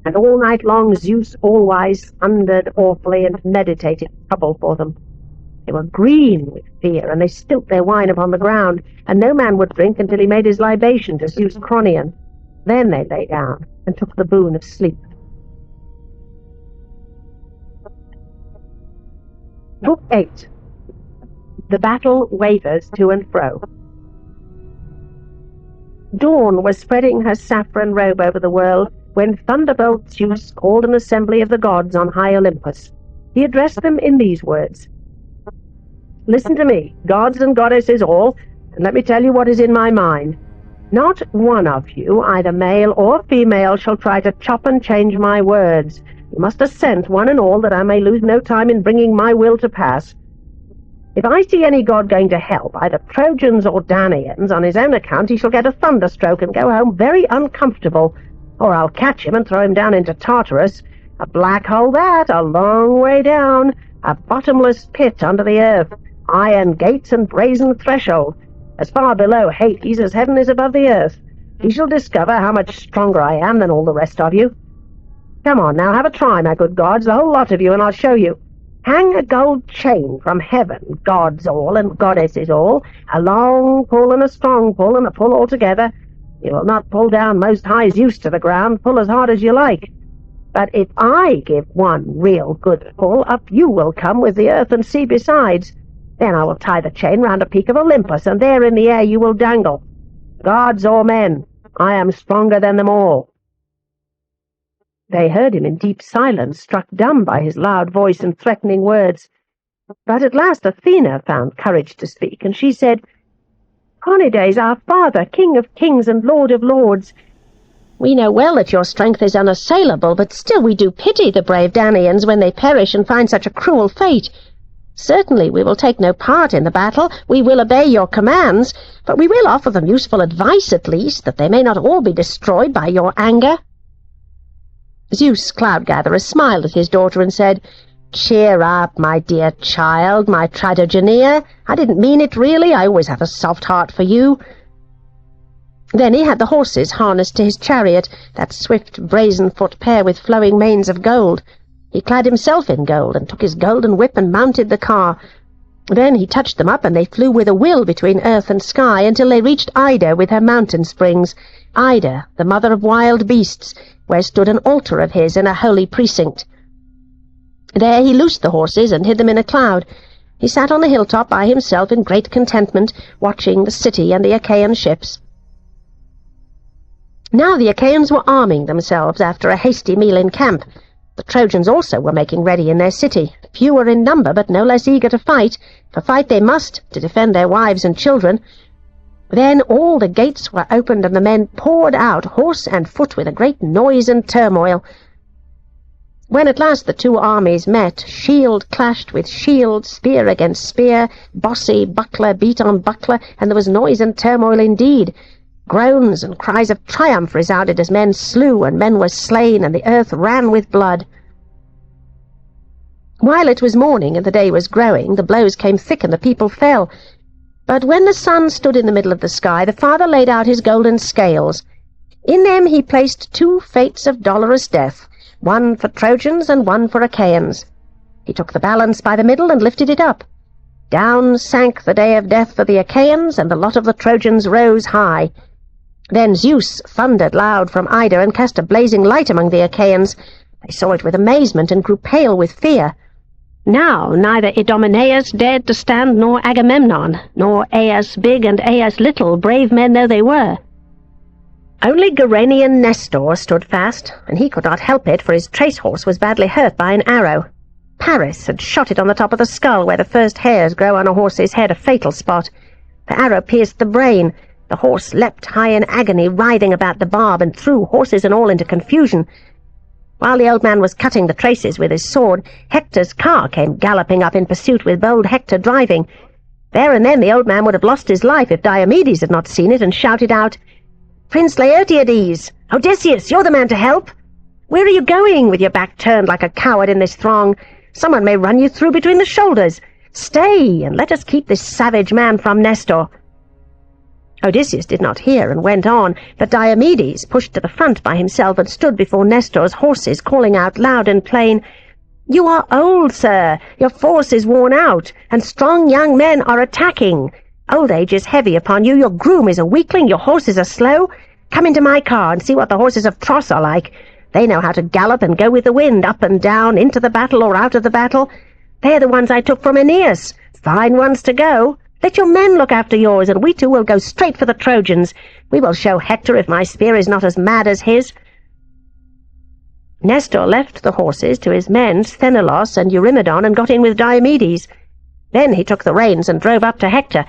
And all night long Zeus All-Wise thundered awfully, and meditated trouble for them. They were green with fear, and they spilt their wine upon the ground, and no man would drink until he made his libation to Zeus Cronion. Then they lay down, and took the boon of sleep. Book 8. The battle wavers to and fro. Dawn was spreading her saffron robe over the world, when thunderbolt Zeus called an assembly of the gods on high Olympus. He addressed them in these words: "Listen to me, gods and goddesses all, and let me tell you what is in my mind. Not one of you, either male or female, shall try to chop and change my words. You must assent, one and all, that I may lose no time in bringing my will to pass. If I see any god going to help, either Trojans or Danaans, on his own account, he shall get a thunderstroke and go home very uncomfortable, or I'll catch him and throw him down into Tartarus, a black hole that, a long way down, a bottomless pit under the earth, iron gates and brazen threshold, as far below Hades as heaven is above the earth. He shall discover how much stronger I am than all the rest of you. Come on now, have a try, my good gods, the whole lot of you, and I'll show you. Hang a gold chain from heaven, gods all and goddesses all, a long pull and a strong pull and a pull all together. You will not pull down Most High Zeus to the ground, pull as hard as you like. But if I give one real good pull, up you will come with the earth and sea besides. Then I will tie the chain round a peak of Olympus, and there in the air you will dangle. Gods or men, I am stronger than them all." They heard him in deep silence, struck dumb by his loud voice and threatening words. But at last Athena found courage to speak, and she said, "Cronides, our father, king of kings and lord of lords, we know well that your strength is unassailable, but still we do pity the brave Danaans when they perish and find such a cruel fate. Certainly we will take no part in the battle, we will obey your commands, but we will offer them useful advice at least, that they may not all be destroyed by your anger." Zeus Cloudgatherer smiled at his daughter and said, "Cheer up, my dear child, my Tritogeneia. I didn't mean it really, I always have a soft heart for you." Then he had the horses harnessed to his chariot, that swift brazen-foot pair with flowing manes of gold. He clad himself in gold, and took his golden whip and mounted the car. Then he touched them up, and they flew with a will between earth and sky, until they reached Ida with her mountain springs, Ida, the mother of wild beasts, where stood an altar of his in a holy precinct. There he loosed the horses and hid them in a cloud. He sat on the hilltop by himself in great contentment, watching the city and the Achaean ships. Now the Achaeans were arming themselves after a hasty meal in camp. The Trojans also were making ready in their city, fewer in number but no less eager to fight, for fight they must to defend their wives and children. Then all the gates were opened and the men poured out, horse and foot, with a great noise and turmoil. When at last the two armies met, shield clashed with shield, spear against spear, bossy buckler beat on buckler, and there was noise and turmoil indeed. Groans and cries of triumph resounded as men slew and men were slain, and the earth ran with blood. While it was morning and the day was growing, the blows came thick and the people fell. But when the sun stood in the middle of the sky, the Father laid out his golden scales. In them he placed two fates of dolorous death, one for Trojans and one for Achaeans. He took the balance by the middle and lifted it up. Down sank the day of death for the Achaeans, and the lot of the Trojans rose high. Then Zeus thundered loud from Ida and cast a blazing light among the Achaeans. They saw it with amazement and grew pale with fear. Now neither Idomeneus dared to stand, nor Agamemnon, nor Aias big and Aias little, brave men though they were. Only Gerenian Nestor stood fast, and he could not help it, for his trace horse was badly hurt by an arrow. Paris had shot it on the top of the skull, where the first hairs grow on a horse's head, a fatal spot. The arrow pierced the brain. The horse leapt high in agony, writhing about the barb, and threw horses and all into confusion. While the old man was cutting the traces with his sword, Hector's car came galloping up in pursuit, with bold Hector driving. There and then the old man would have lost his life if Diomedes had not seen it and shouted out, "Prince Laertiades! Odysseus, you're the man to help! Where are you going, with your back turned like a coward in this throng? Someone may run you through between the shoulders. Stay, and let us keep this savage man from Nestor." Odysseus did not hear and went on, but Diomedes pushed to the front by himself and stood before Nestor's horses, calling out loud and plain, "You are old, sir, your force is worn out, and strong young men are attacking. Old age is heavy upon you, your groom is a weakling, your horses are slow. Come into my car and see what the horses of Tros are like. They know how to gallop and go with the wind, up and down, into the battle or out of the battle. They are the ones I took from Aeneas, fine ones to go. Let your men look after yours, and we two will go straight for the Trojans. We will show Hector if my spear is not as mad as his." Nestor left the horses to his men, Sthenelus and Eurymedon, and got in with Diomedes. Then he took the reins and drove up to Hector.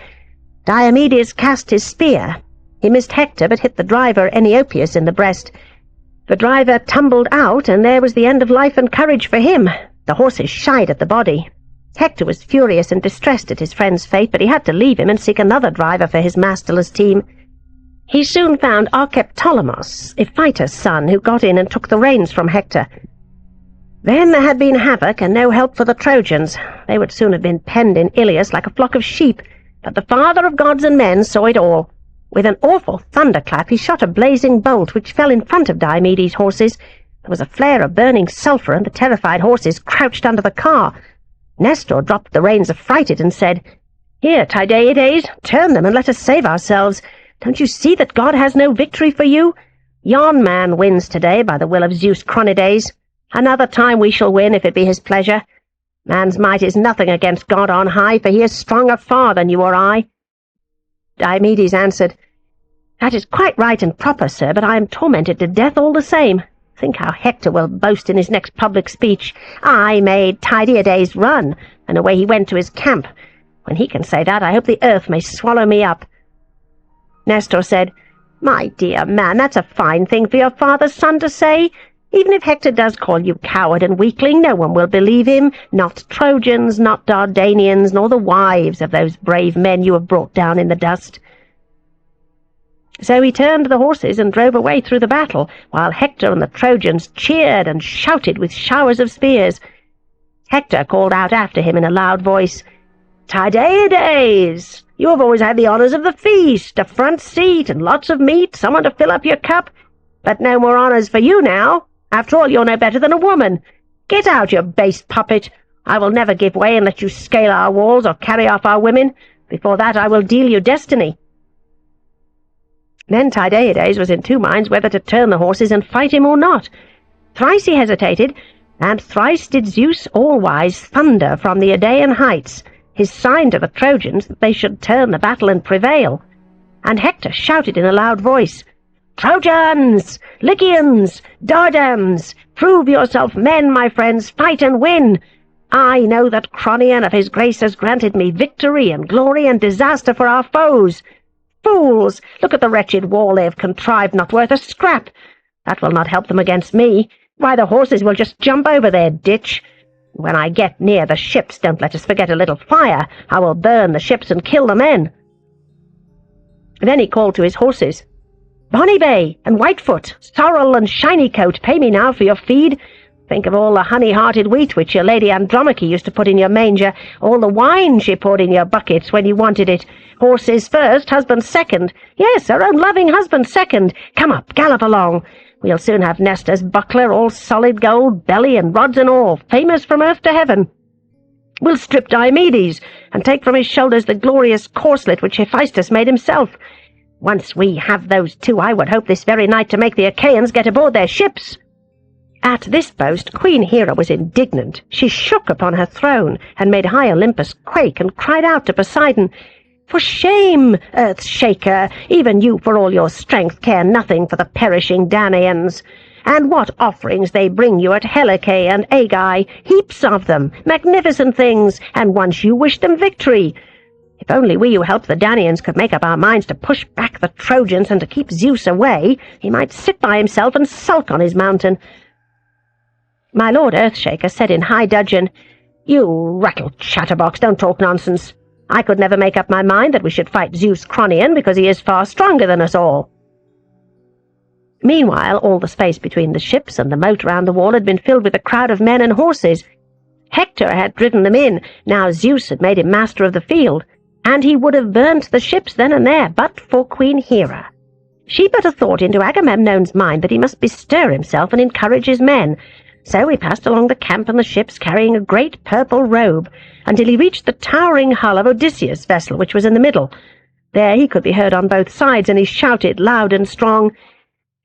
Diomedes cast his spear. He missed Hector, but hit the driver Eniopius in the breast. The driver tumbled out, and there was the end of life and courage for him. The horses shied at the body. Hector was furious and distressed at his friend's fate, but he had to leave him and seek another driver for his masterless team. He soon found Archeptolemus, Iphitus' son, who got in and took the reins from Hector. Then there had been havoc and no help for the Trojans. They would soon have been penned in Ilias like a flock of sheep, but the father of gods and men saw it all. With an awful thunderclap he shot a blazing bolt which fell in front of Diomedes' horses. There was a flare of burning sulphur, and the terrified horses crouched under the car. Nestor dropped the reins affrighted and said, "Here, Tydiades, turn them and let us save ourselves. Don't you see that God has no victory for you? Yon man wins today by the will of Zeus Cronides. Another time we shall win, if it be his pleasure. Man's might is nothing against God on high, for he is stronger far than you or I." Diomedes answered, "That is quite right and proper, sir, but I am tormented to death all the same. Think how Hector will boast in his next public speech. I made Tydiades run, and away he went to his camp. When he can say that, I hope the earth may swallow me up." Nestor said, "My dear man, that's a fine thing for your father's son to say. Even if Hector does call you coward and weakling, no one will believe him, not Trojans, not Dardanians, nor the wives of those brave men you have brought down in the dust." So he turned the horses and drove away through the battle, while Hector and the Trojans cheered and shouted with showers of spears. Hector called out after him in a loud voice, "Tydiades! You have always had the honours of the feast, a front seat and lots of meat, someone to fill up your cup. But no more honours for you now. After all, you're no better than a woman. Get out, you base puppet. I will never give way and let you scale our walls or carry off our women. Before that I will deal you destiny." Then Tydiades was in two minds whether to turn the horses and fight him or not. Thrice he hesitated, and thrice did Zeus all-wise thunder from the Idaean heights, his sign to the Trojans that they should turn the battle and prevail. And Hector shouted in a loud voice, "Trojans! Lycians! Dardans! Prove yourself men, my friends, fight and win! I know that Cronion of his grace has granted me victory and glory and disaster for our foes. Fools! Look at the wretched wall they have contrived, not worth a scrap. That will not help them against me. Why, the horses will just jump over their ditch. When I get near the ships, don't let us forget a little fire. I will burn the ships and kill the men." Then he called to his horses, "Bonny and Whitefoot, Sorrel and Shinycoat, pay me now for your feed. Think of all the honey-hearted wheat which your lady Andromache used to put in your manger, all the wine she poured in your buckets when you wanted it. Horses first, husbands second. Yes, our own loving husband second. Come up, gallop along. We'll soon have Nestor's buckler, all solid gold, belly and rods and all, famous from earth to heaven. We'll strip Diomedes, and take from his shoulders the glorious corslet which Hephaestus made himself. Once we have those two, I would hope this very night to make the Achaeans get aboard their ships." At this boast Queen Hera was indignant. She shook upon her throne, and made high Olympus quake, and cried out to Poseidon, "For shame, earth-shaker! Even you, for all your strength, care nothing for the perishing Danaans. And what offerings they bring you at Helice and Aigai! Heaps of them, magnificent things, and once you wish them victory. If only we who help the Danaans could make up our minds to push back the Trojans and to keep Zeus away, he might sit by himself and sulk on his mountain." My lord Earthshaker said in high dudgeon, "You rattle-chatterbox, don't talk nonsense. I could never make up my mind that we should fight Zeus Cronion, because he is far stronger than us all." Meanwhile, all the space between the ships and the moat round the wall had been filled with a crowd of men and horses. Hector had driven them in, now Zeus had made him master of the field, and he would have burnt the ships then and there, but for Queen Hera. She put a thought into Agamemnon's mind that he must bestir himself and encourage his men. So he passed along the camp and the ships, carrying a great purple robe, until he reached the towering hull of Odysseus' vessel, which was in the middle. There he could be heard on both sides, and he shouted loud and strong,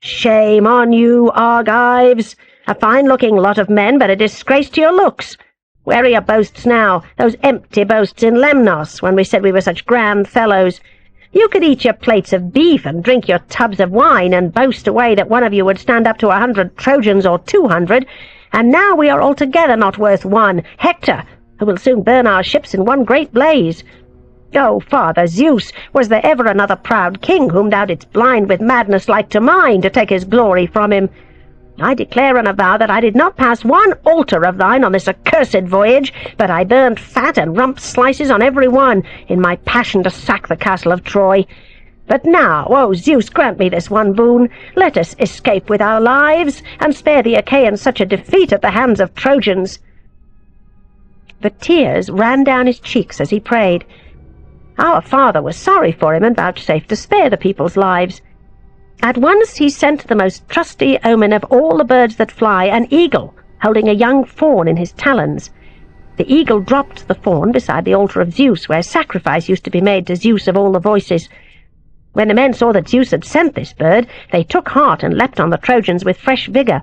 "Shame on you, Argives! A fine-looking lot of men, but a disgrace to your looks! Where are your boasts now, those empty boasts in Lemnos, when we said we were such grand fellows? You could eat your plates of beef and drink your tubs of wine and boast away that one of you would stand up to 100 Trojans or 200, and now we are altogether not worth one, Hector, who will soon burn our ships in one great blaze. Oh, Father Zeus, was there ever another proud king whom thou didst blind with madness like to mine, to take his glory from him? I declare and avow that I did not pass one altar of thine on this accursed voyage, but I burned fat and rump slices on every one, in my passion to sack the castle of Troy. But now, oh Zeus, grant me this one boon. Let us escape with our lives, and spare the Achaeans such a defeat at the hands of Trojans." The tears ran down his cheeks as he prayed. Our father was sorry for him, and vouchsafed to spare the people's lives. At once he sent the most trusty omen of all the birds that fly, an eagle, holding a young fawn in his talons. The eagle dropped the fawn beside the altar of Zeus, where sacrifice used to be made to Zeus of all the voices. When the men saw that Zeus had sent this bird, they took heart and leapt on the Trojans with fresh vigour.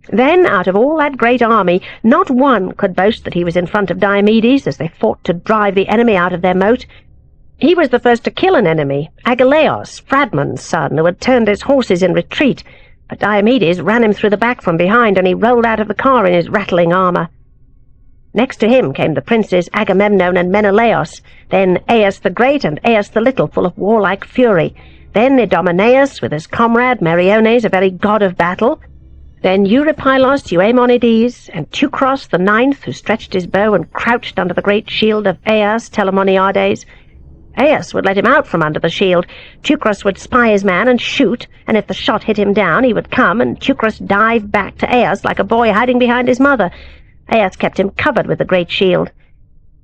Then, out of all that great army, not one could boast that he was in front of Diomedes as they fought to drive the enemy out of their moat. He was the first to kill an enemy, Agelaos, Phradmon's son, who had turned his horses in retreat, but Diomedes ran him through the back from behind, and he rolled out of the car in his rattling armour. Next to him came the princes Agamemnon and Menelaus, then Aias the Great and Aias the Little, full of warlike fury, then Idomeneus with his comrade Meriones, a very god of battle, then Eurypylos, Euaemonides, and Teucros the ninth, who stretched his bow and crouched under the great shield of Aias Telamoniades. Aias would let him out from under the shield. Teucros would spy his man and shoot, and if the shot hit him down, he would come, and Teucros dive back to Aias like a boy hiding behind his mother. Aias kept him covered with the great shield.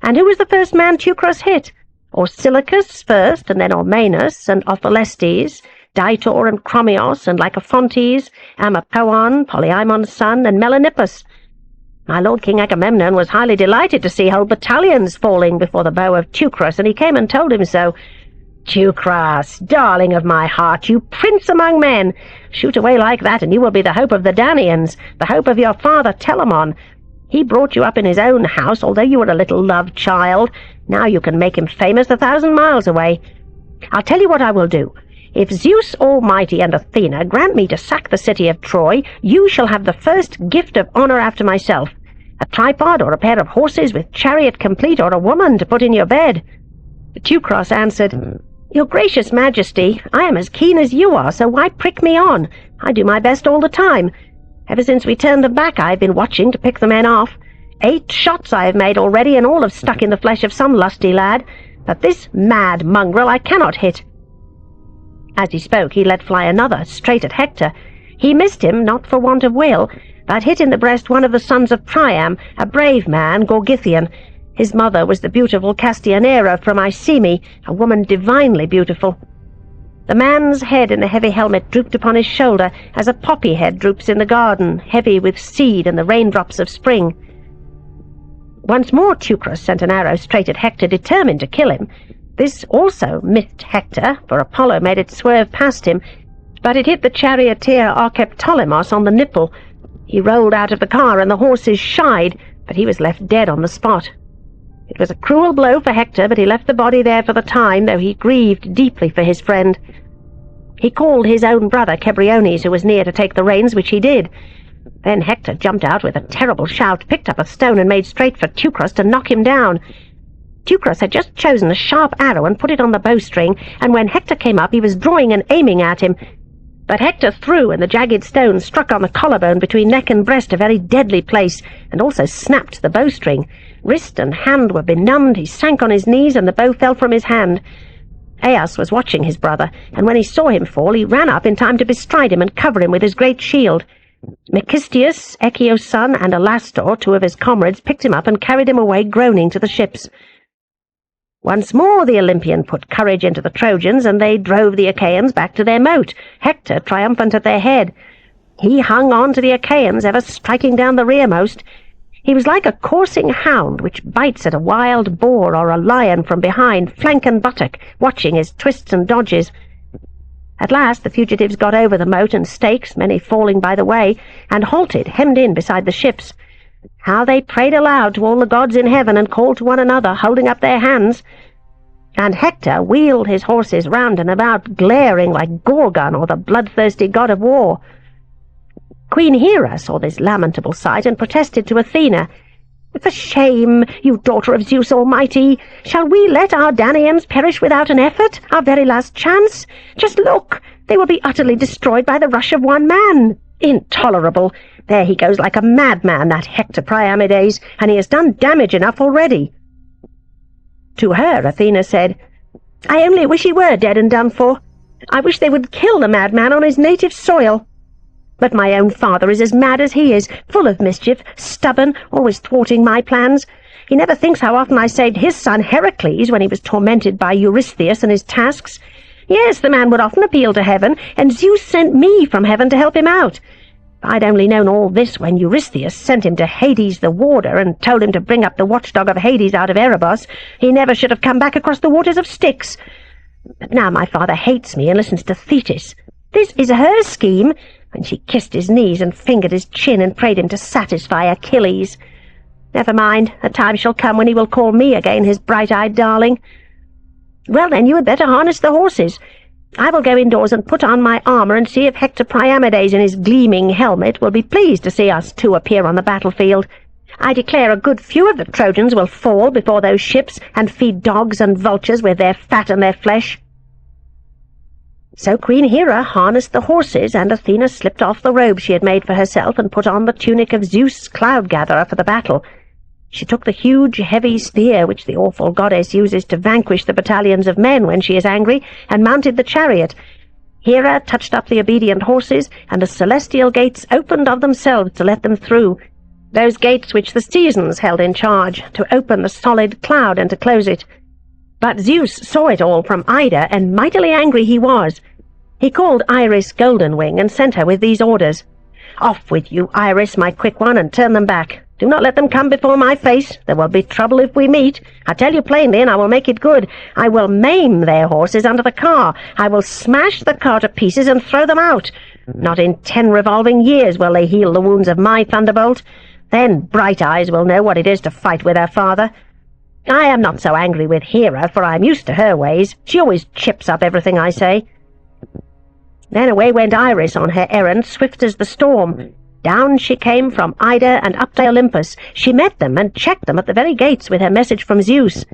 And who was the first man Teucros hit? Orsilochus first, and then Ormenus, and Ophelestes, Ditor and Chromios, and Lycophontes, Amapoon, Polyaemon's son, and Melanippus. My lord King Agamemnon was highly delighted to see whole battalions falling before the bow of Teucros, and he came and told him so. "Teucros, darling of my heart, you prince among men! Shoot away like that, and you will be the hope of the Danaans, the hope of your father Telamon. He brought you up in his own house, although you were a little love child. Now you can make him famous 1,000 miles away. I'll tell you what I will do. If Zeus Almighty and Athena grant me to sack the city of Troy, you shall have the first gift of honor after myself, a tripod or a pair of horses with chariot complete, or a woman to put in your bed." Teucros answered, "Your gracious majesty, I am as keen as you are, so why prick me on? I do my best all the time. Ever since we turned them back I have been watching to pick the men off. 8 shots I have made already, and all have stuck in the flesh of some lusty lad, but this mad mongrel I cannot hit." As he spoke he let fly another, straight at Hector. He missed him, not for want of will, but hit in the breast one of the sons of Priam, a brave man, Gorgythian. His mother was the beautiful Castianera from Iceme, a woman divinely beautiful. The man's head in the heavy helmet drooped upon his shoulder, as a poppy head droops in the garden, heavy with seed and the raindrops of spring. Once more Teucros sent an arrow straight at Hector, determined to kill him. This also missed Hector, for Apollo made it swerve past him, but it hit the charioteer Archeptolemos on the nipple. He rolled out of the car, and the horses shied, but he was left dead on the spot. It was a cruel blow for Hector, but he left the body there for the time, though he grieved deeply for his friend. He called his own brother Cebriones, who was near, to take the reins, which he did. Then Hector jumped out with a terrible shout, picked up a stone, and made straight for Teucros to knock him down. Teucros had just chosen a sharp arrow and put it on the bowstring, and when Hector came up he was drawing and aiming at him. But Hector threw, and the jagged stone struck on the collarbone between neck and breast, a very deadly place, and also snapped the bowstring. Wrist and hand were benumbed, he sank on his knees, and the bow fell from his hand. Aias was watching his brother, and when he saw him fall, he ran up in time to bestride him and cover him with his great shield. Mecistius, Echio's son, and Alastor, 2 of his comrades, picked him up and carried him away groaning to the ships. Once more the Olympian put courage into the Trojans, and they drove the Achaeans back to their moat, Hector triumphant at their head. He hung on to the Achaeans, ever striking down the rearmost. He was like a coursing hound which bites at a wild boar or a lion from behind, flank and buttock, watching his twists and dodges. At last the fugitives got over the moat and stakes, many falling by the way, and halted, hemmed in beside the ships. How they prayed aloud to all the gods in heaven, and called to one another, holding up their hands. And Hector wheeled his horses round and about, glaring like Gorgon or the bloodthirsty god of war. Queen Hera saw this lamentable sight, and protested to Athena, "For shame, you daughter of Zeus Almighty! Shall we let our Danaans perish without an effort, our very last chance? Just look! They will be utterly destroyed by the rush of one man! Intolerable! There he goes like a madman, that Hector Priamides, and he has done damage enough already." To her Athena said, "I only wish he were dead and done for. I wish they would kill the madman on his native soil. But my own father is as mad as he is, full of mischief, stubborn, always thwarting my plans. He never thinks how often I saved his son Heracles when he was tormented by Eurystheus and his tasks. Yes, the man would often appeal to heaven, and Zeus sent me from heaven to help him out. If I'd only known all this when Eurystheus sent him to Hades the warder and told him to bring up the watchdog of Hades out of Erebus, he never should have come back across the waters of Styx. But now my father hates me and listens to Thetis. This is her scheme," and she kissed his knees and fingered his chin and prayed him to satisfy Achilles. "Never mind, a time shall come when he will call me again his bright-eyed darling. Well, then, you had better harness the horses. I will go indoors and put on my armour and see if Hector Priamides in his gleaming helmet will be pleased to see us 2 appear on the battlefield. I declare a good few of the Trojans will fall before those ships and feed dogs and vultures with their fat and their flesh." So Queen Hera harnessed the horses, and Athena slipped off the robe she had made for herself and put on the tunic of Zeus, cloud-gatherer, for the battle. She took the huge, heavy spear which the awful goddess uses to vanquish the battalions of men when she is angry, and mounted the chariot. Hera touched up the obedient horses, and the celestial gates opened of themselves to let them through, those gates which the seasons held in charge, to open the solid cloud and to close it. But Zeus saw it all from Ida, and mightily angry he was. He called Iris Goldenwing, and sent her with these orders. "Off with you, Iris, my quick one, and turn them back. Do not let them come before my face. There will be trouble if we meet. I tell you plainly, and I will make it good. I will maim their horses under the car. I will smash the car to pieces and throw them out. Not in 10 revolving years will they heal the wounds of my thunderbolt. Then Bright Eyes will know what it is to fight with her father. I am not so angry with Hera, for I am used to her ways. She always chips up everything I say. Then away went Iris on her errand, swift as the storm. Down she came from Ida and up to Olympus. She met them and checked them at the very gates with her message from Zeus.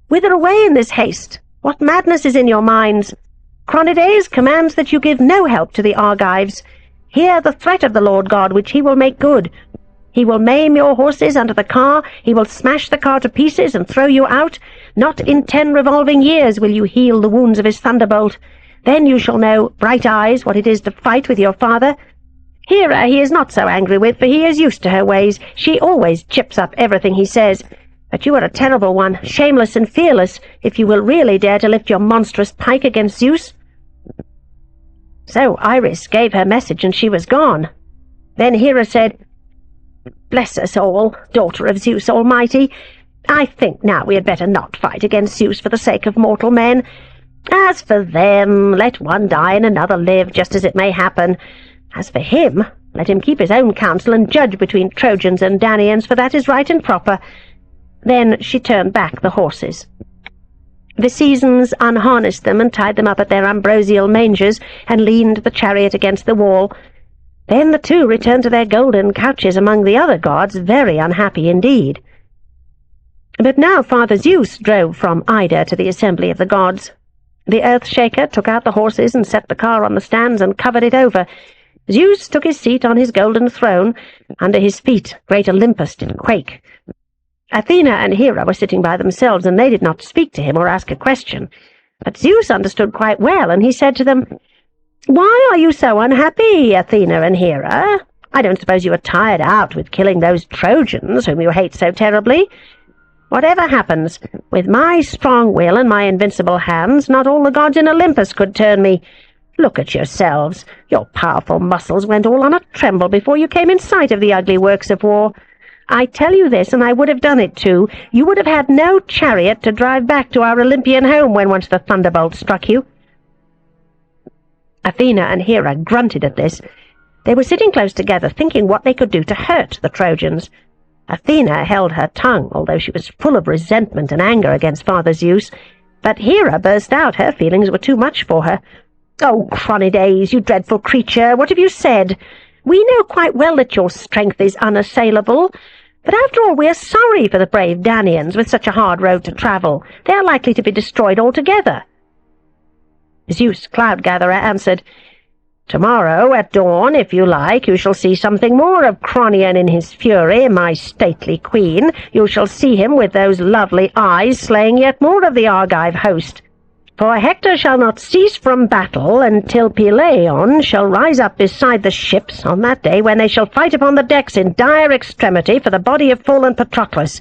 Whither away in this haste? What madness is in your minds? Cronides commands that you give no help to the Argives. Hear the threat of the Lord God, which he will make good. He will maim your horses under the car, he will smash the car to pieces and throw you out. Not in 10 revolving years will you heal the wounds of his thunderbolt. Then you shall know, Bright Eyes, what it is to fight with your father. Hera he is not so angry with, for he is used to her ways. She always chips up everything he says. But you are a terrible one, shameless and fearless, if you will really dare to lift your monstrous pike against Zeus. So Iris gave her message, and she was gone. Then Hera said, Bless us all, daughter of Zeus Almighty. I think now we had better not fight against Zeus for the sake of mortal men. As for them, let one die and another live, just as it may happen. As for him, let him keep his own counsel and judge between Trojans and Danaans, for that is right and proper. Then she turned back the horses. The Seasons unharnessed them and tied them up at their ambrosial mangers, and leaned the chariot against the wall. Then the two returned to their golden couches among the other gods, very unhappy indeed. But now Father Zeus drove from Ida to the assembly of the gods. The Earth-shaker took out the horses and set the car on the stands and covered it over. Zeus took his seat on his golden throne. Under his feet great Olympus did quake. Athena and Hera were sitting by themselves, and they did not speak to him or ask a question. But Zeus understood quite well, and he said to them, Why are you so unhappy, Athena and Hera? I don't suppose you are tired out with killing those Trojans whom you hate so terribly. Whatever happens, with my strong will and my invincible hands, not all the gods in Olympus could turn me. Look at yourselves. Your powerful muscles went all on a tremble before you came in sight of the ugly works of war. I tell you this, and I would have done it too. You would have had no chariot to drive back to our Olympian home when once the thunderbolt struck you. Athena and Hera grunted at this. They were sitting close together, thinking what they could do to hurt the Trojans. Athena held her tongue, although she was full of resentment and anger against Father Zeus. But Hera burst out. Her feelings were too much for her. Oh, Cronides, you dreadful creature, what have you said? We know quite well that your strength is unassailable. But after all, we are sorry for the brave Danaans with such a hard road to travel. They are likely to be destroyed altogether. Zeus, Cloud-gatherer, answered, Tomorrow, at dawn, if you like, you shall see something more of Cronion in his fury, my stately queen. You shall see him with those lovely eyes slaying yet more of the Argive host. For Hector shall not cease from battle until Peleon shall rise up beside the ships on that day when they shall fight upon the decks in dire extremity for the body of fallen Patroclus.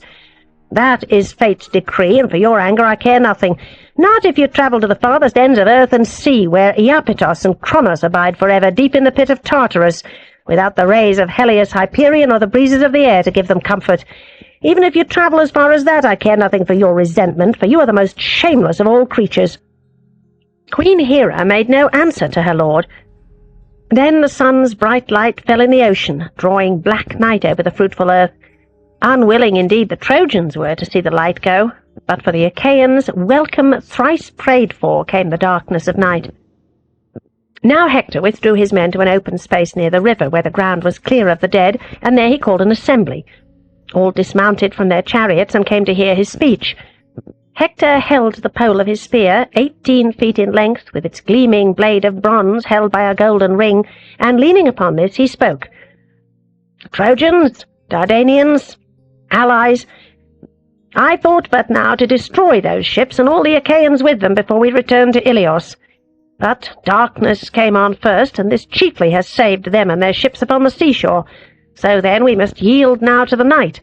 That is fate's decree, and for your anger I care nothing. Not if you travel to the farthest ends of earth and sea, where Iapetos and Kronos abide forever, deep in the pit of Tartarus, without the rays of Helios Hyperion or the breezes of the air to give them comfort. Even if you travel as far as that, I care nothing for your resentment, for you are the most shameless of all creatures. Queen Hera made no answer to her lord. Then the sun's bright light fell in the ocean, drawing black night over the fruitful earth. Unwilling indeed the Trojans were to see the light go, but for the Achaeans, welcome thrice prayed for, came the darkness of night. Now Hector withdrew his men to an open space near the river, where the ground was clear of the dead, and there he called an assembly. All dismounted from their chariots and came to hear his speech. Hector held the pole of his spear, 18 feet in length, with its gleaming blade of bronze held by a golden ring, and leaning upon this he spoke. Trojans, Dardanians, allies, I thought but now to destroy those ships and all the Achaeans with them before we returned to Ilios. But darkness came on first, and this chiefly has saved them and their ships upon the seashore. So then we must yield now to the night.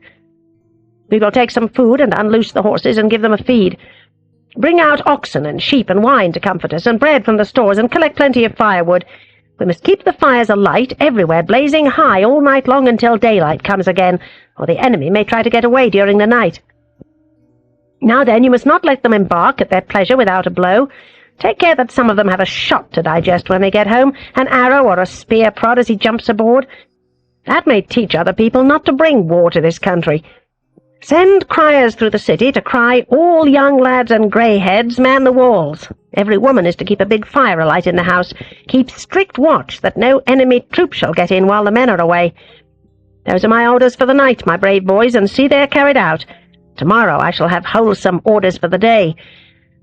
We will take some food and unloose the horses and give them a feed. Bring out oxen and sheep and wine to comfort us, and bread from the stores, and collect plenty of firewood. We must keep the fires alight everywhere, blazing high all night long until daylight comes again, or the enemy may try to get away during the night. Now then, you must not let them embark at their pleasure without a blow. Take care that some of them have a shot to digest when they get home, an arrow or a spear prod as he jumps aboard. That may teach other people not to bring war to this country. Send criers through the city to cry, 'All young lads and grey-heads, man the walls.' Every woman is to keep a big fire alight in the house. Keep strict watch that no enemy troop shall get in while the men are away. Those are my orders for the night, my brave boys, and see they are carried out. Tomorrow I shall have wholesome orders for the day.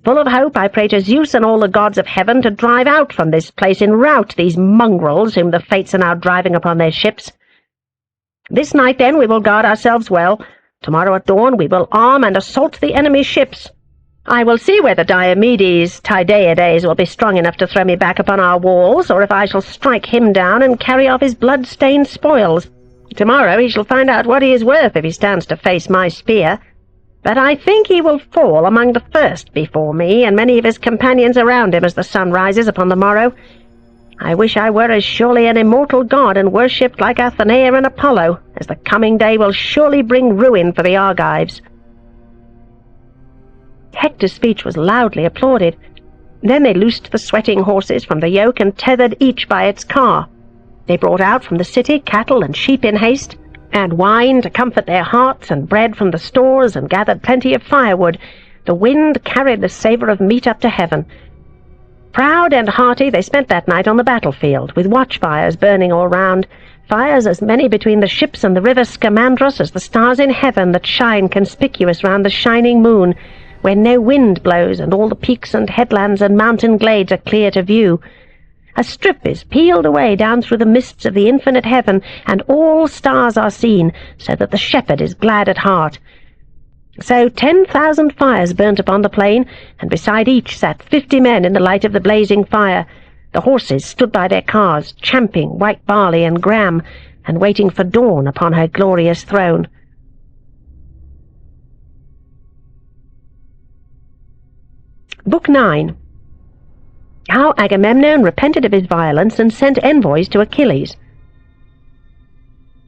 Full of hope, I pray to Zeus and all the gods of heaven to drive out from this place in rout these mongrels whom the fates are now driving upon their ships. This night, then, we will guard ourselves well. Tomorrow at dawn we will arm and assault the enemy's ships. I will see whether Diomedes Tydeades will be strong enough to throw me back upon our walls, or if I shall strike him down and carry off his blood-stained spoils. Tomorrow he shall find out what he is worth if he stands to face my spear. But I think he will fall among the first before me, and many of his companions around him as the sun rises upon the morrow. I wish I were as surely an immortal god and worshipped like Athena and Apollo, as the coming day will surely bring ruin for the Argives." Hector's speech was loudly applauded. Then they loosed the sweating horses from the yoke and tethered each by its car. They brought out from the city cattle and sheep in haste, and wine to comfort their hearts, and bread from the stores, and gathered plenty of firewood. The wind carried the savour of meat up to heaven. Proud and hearty they spent that night on the battlefield, with watch-fires burning all round, fires as many between the ships and the river Scamandros as the stars in heaven that shine conspicuous round the shining moon, when no wind blows and all the peaks and headlands and mountain glades are clear to view. A strip is peeled away down through the mists of the infinite heaven, and all stars are seen, so that the shepherd is glad at heart. So 10,000 fires burnt upon the plain, and beside each sat 50 men in the light of the blazing fire. The horses stood by their cars, champing white barley and gram, and waiting for dawn upon her glorious throne. Book 9. How Agamemnon repented of his violence and sent envoys to Achilles.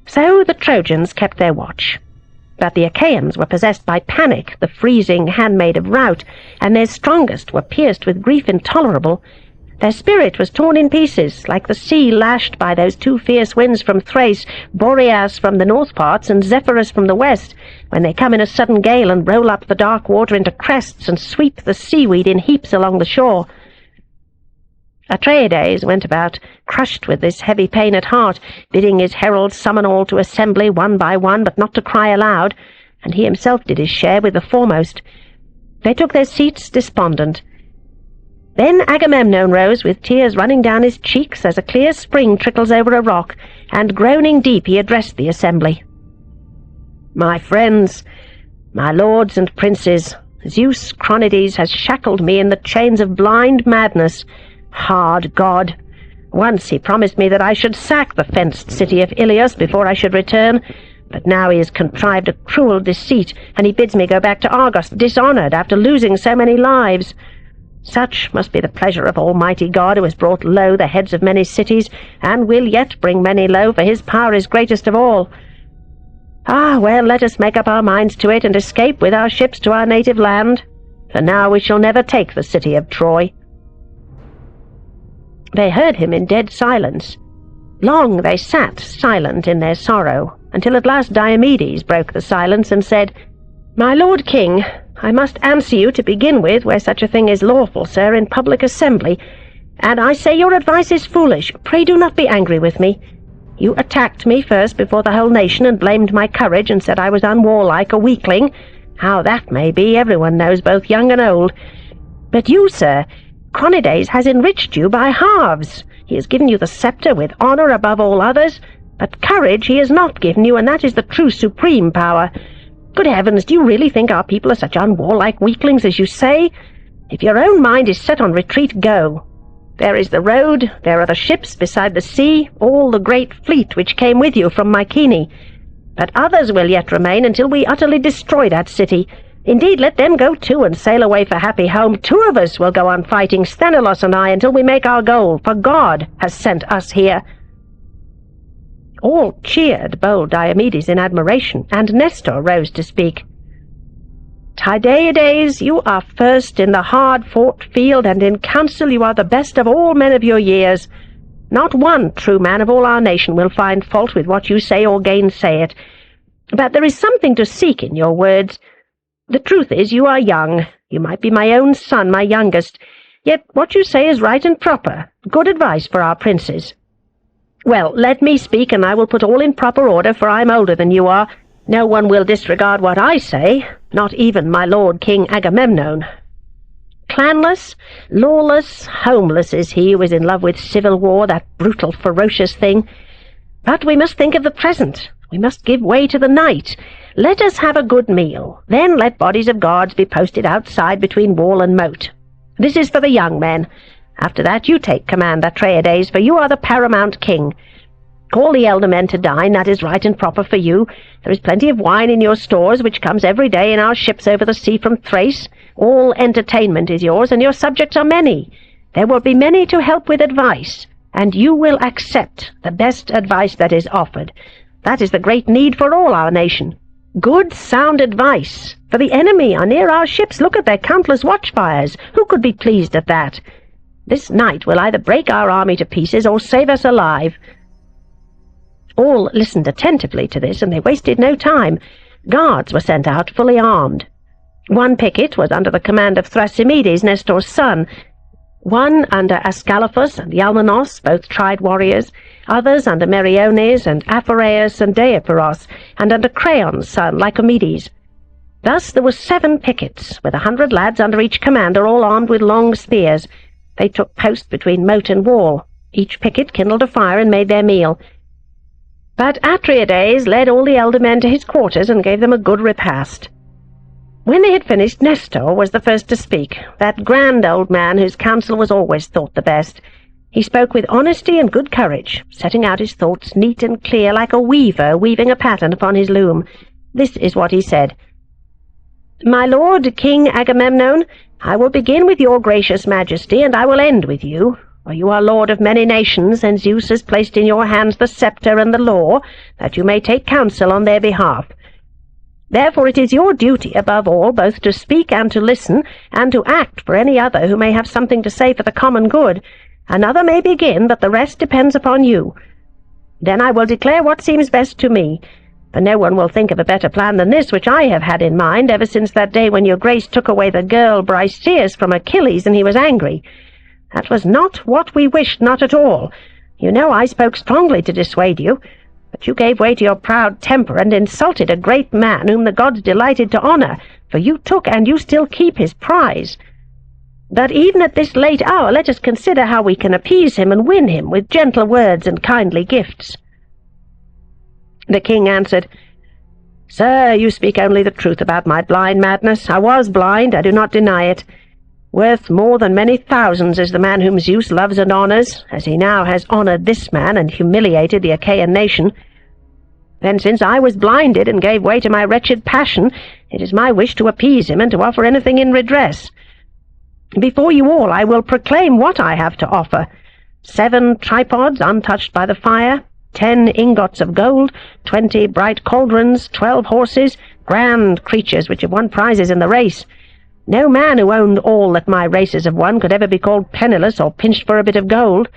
So the Trojans kept their watch. But the Achaeans were possessed by panic, the freezing handmaid of rout, and their strongest were pierced with grief intolerable. Their spirit was torn in pieces, like the sea lashed by those two fierce winds from Thrace, Boreas from the north parts and Zephyrus from the west, when they come in a sudden gale and roll up the dark water into crests and sweep the seaweed in heaps along the shore. Atreides went about, crushed with this heavy pain at heart, bidding his heralds summon all to assembly one by one, but not to cry aloud, and he himself did his share with the foremost. They took their seats despondent. Then Agamemnon rose, with tears running down his cheeks as a clear spring trickles over a rock, and groaning deep he addressed the assembly. "My friends, my lords and princes, Zeus Chronides has shackled me in the chains of blind madness. Hard God! Once he promised me that I should sack the fenced city of Ilios before I should return, but now he has contrived a cruel deceit, and he bids me go back to Argos dishonoured after losing so many lives. Such must be the pleasure of Almighty God, who has brought low the heads of many cities, and will yet bring many low, for his power is greatest of all. Ah, well, let us make up our minds to it, and escape with our ships to our native land, for now we shall never take the city of Troy." They heard him in dead silence. Long they sat silent in their sorrow, until at last Diomedes broke the silence and said, "My lord king, I must answer you to begin with, where such a thing is lawful, sir, in public assembly, and I say your advice is foolish. Pray do not be angry with me. You attacked me first before the whole nation, and blamed my courage, and said I was unwarlike, a weakling. How that may be, everyone knows, both young and old. But you, sir, Chronides has enriched you by halves. He has given you the sceptre with honour above all others, but courage he has not given you, and that is the true supreme power. Good heavens, do you really think our people are such unwarlike weaklings as you say? If your own mind is set on retreat, go. There is the road, there are the ships beside the sea, all the great fleet which came with you from Mycenae. But others will yet remain until we utterly destroy that city. Indeed, let them go too, and sail away for happy home. 2 of us will go on fighting, Sthenelus and I, until we make our goal, for God has sent us here." All cheered bold Diomedes in admiration, and Nestor rose to speak. "Tydeades, you are first in the hard-fought field, and in council you are the best of all men of your years. Not one true man of all our nation will find fault with what you say or gainsay it. But there is something to seek in your words. The truth is, you are young. You might be my own son, my youngest. Yet what you say is right and proper. Good advice for our princes. Well, let me speak, and I will put all in proper order, for I am older than you are. No one will disregard what I say, not even my lord King Agamemnon. Clanless, lawless, homeless is he who is in love with civil war, that brutal, ferocious thing. But we must think of the present. We must give way to the night. Let us have a good meal. Then let bodies of guards be posted outside between wall and moat. This is for the young men. After that you take command, Atreides, for you are the paramount king. Call the elder men to dine, that is right and proper for you. There is plenty of wine in your stores, which comes every day in our ships over the sea from Thrace. All entertainment is yours, and your subjects are many. There will be many to help with advice, and you will accept the best advice that is offered. That is the great need for all our nation. Good, sound advice. For the enemy are near our ships. Look at their countless watchfires. Who could be pleased at that? This night will either break our army to pieces or save us alive. All listened attentively to this, and they wasted no time. Guards were sent out, fully armed. One picket was under the command of Thrasymedes, Nestor's son, one under Ascalaphus and Ialmenos, both tried warriors, others under Meriones and Aphoreus and Deiphoros, and under Creon's son, Lycomedes. Thus there were 7 pickets, with 100 lads under each commander, all armed with long spears. They took post between moat and wall. Each picket kindled a fire and made their meal. But Atreides led all the elder men to his quarters and gave them a good repast. When they had finished, Nestor was the first to speak, that grand old man whose counsel was always thought the best. He spoke with honesty and good courage, setting out his thoughts neat and clear, like a weaver weaving a pattern upon his loom. This is what he said. My lord, King Agamemnon, I will begin with your gracious majesty, and I will end with you. For you are lord of many nations, and Zeus has placed in your hands the sceptre and the law, that you may take counsel on their behalf. Therefore it is your duty, above all, both to speak and to listen, and to act for any other who may have something to say for the common good. Another may begin, but the rest depends upon you. Then I will declare what seems best to me, for no one will think of a better plan than this, which I have had in mind ever since that day when your grace took away the girl Briseis from Achilles, and he was angry. That was not what we wished, not at all. You know I spoke strongly to dissuade you, but you gave way to your proud temper and insulted a great man whom the gods delighted to honor, for you took and you still keep his prize. But even at this late hour let us consider how we can appease him and win him with gentle words and kindly gifts. The king answered, Sir, you speak only the truth about my blind madness. I was blind, I do not deny it. Worth more than many thousands is the man whom Zeus loves and honors, as he now has honored this man and humiliated the Achaean nation. Then, since I was blinded and gave way to my wretched passion, it is my wish to appease him and to offer anything in redress. Before you all I will proclaim what I have to offer. 7 tripods untouched by the fire, 10 ingots of gold, 20 bright cauldrons, 12 horses, grand creatures which have won prizes in the race. No man who owned all that my races have won could ever be called penniless or pinched for a bit of gold.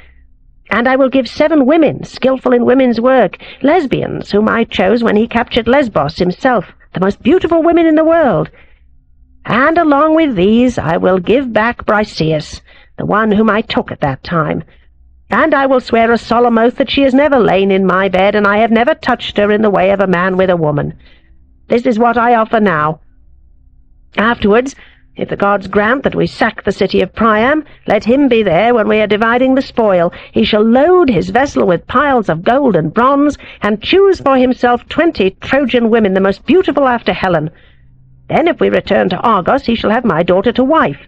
And I will give 7 women, skillful in women's work, lesbians, whom I chose when he captured Lesbos himself, the most beautiful women in the world. And along with these I will give back Briseis, the one whom I took at that time. And I will swear a solemn oath that she has never lain in my bed, and I have never touched her in the way of a man with a woman. This is what I offer now. Afterwards, if the gods grant that we sack the city of Priam, let him be there when we are dividing the spoil. He shall load his vessel with piles of gold and bronze, and choose for himself 20 Trojan women, the most beautiful after Helen. Then if we return to Argos, he shall have my daughter to wife,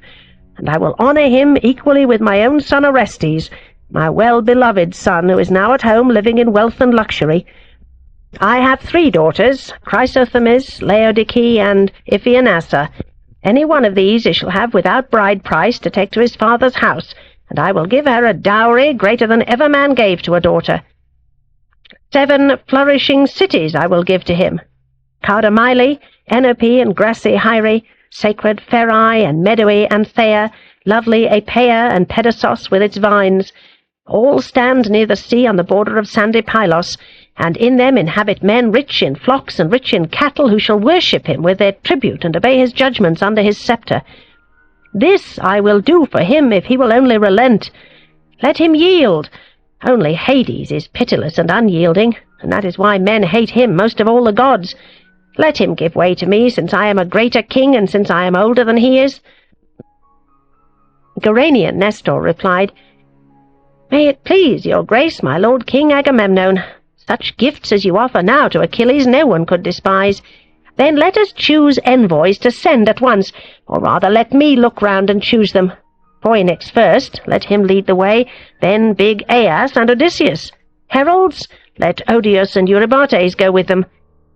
and I will honor him equally with my own son Orestes, my well-beloved son, who is now at home living in wealth and luxury. I have 3 daughters, Chrysothemis, Laodice, and Iphianassa. Any one of these he shall have without bride price to take to his father's house, and I will give her a dowry greater than ever man gave to a daughter. 7 flourishing cities I will give to him, Cardamyle, Enope, and Gracihyre, sacred Pherae, and Medoe, and Thea, lovely Apaea, and Pedasos with its vines. All stand near the sea on the border of sandy Pylos, and in them inhabit men rich in flocks and rich in cattle, who shall worship him with their tribute and obey his judgments under his sceptre. This I will do for him if he will only relent. Let him yield. Only Hades is pitiless and unyielding, and that is why men hate him most of all the gods. Let him give way to me, since I am a greater king, and since I am older than he is." Geraenian Nestor replied, "May it please your grace, my lord King Agamemnon, such gifts as you offer now to Achilles no one could despise. Then let us choose envoys to send at once, or rather let me look round and choose them. Phoenix first, let him lead the way, then big Aias and Odysseus. Heralds, let Odius and Eurybates go with them.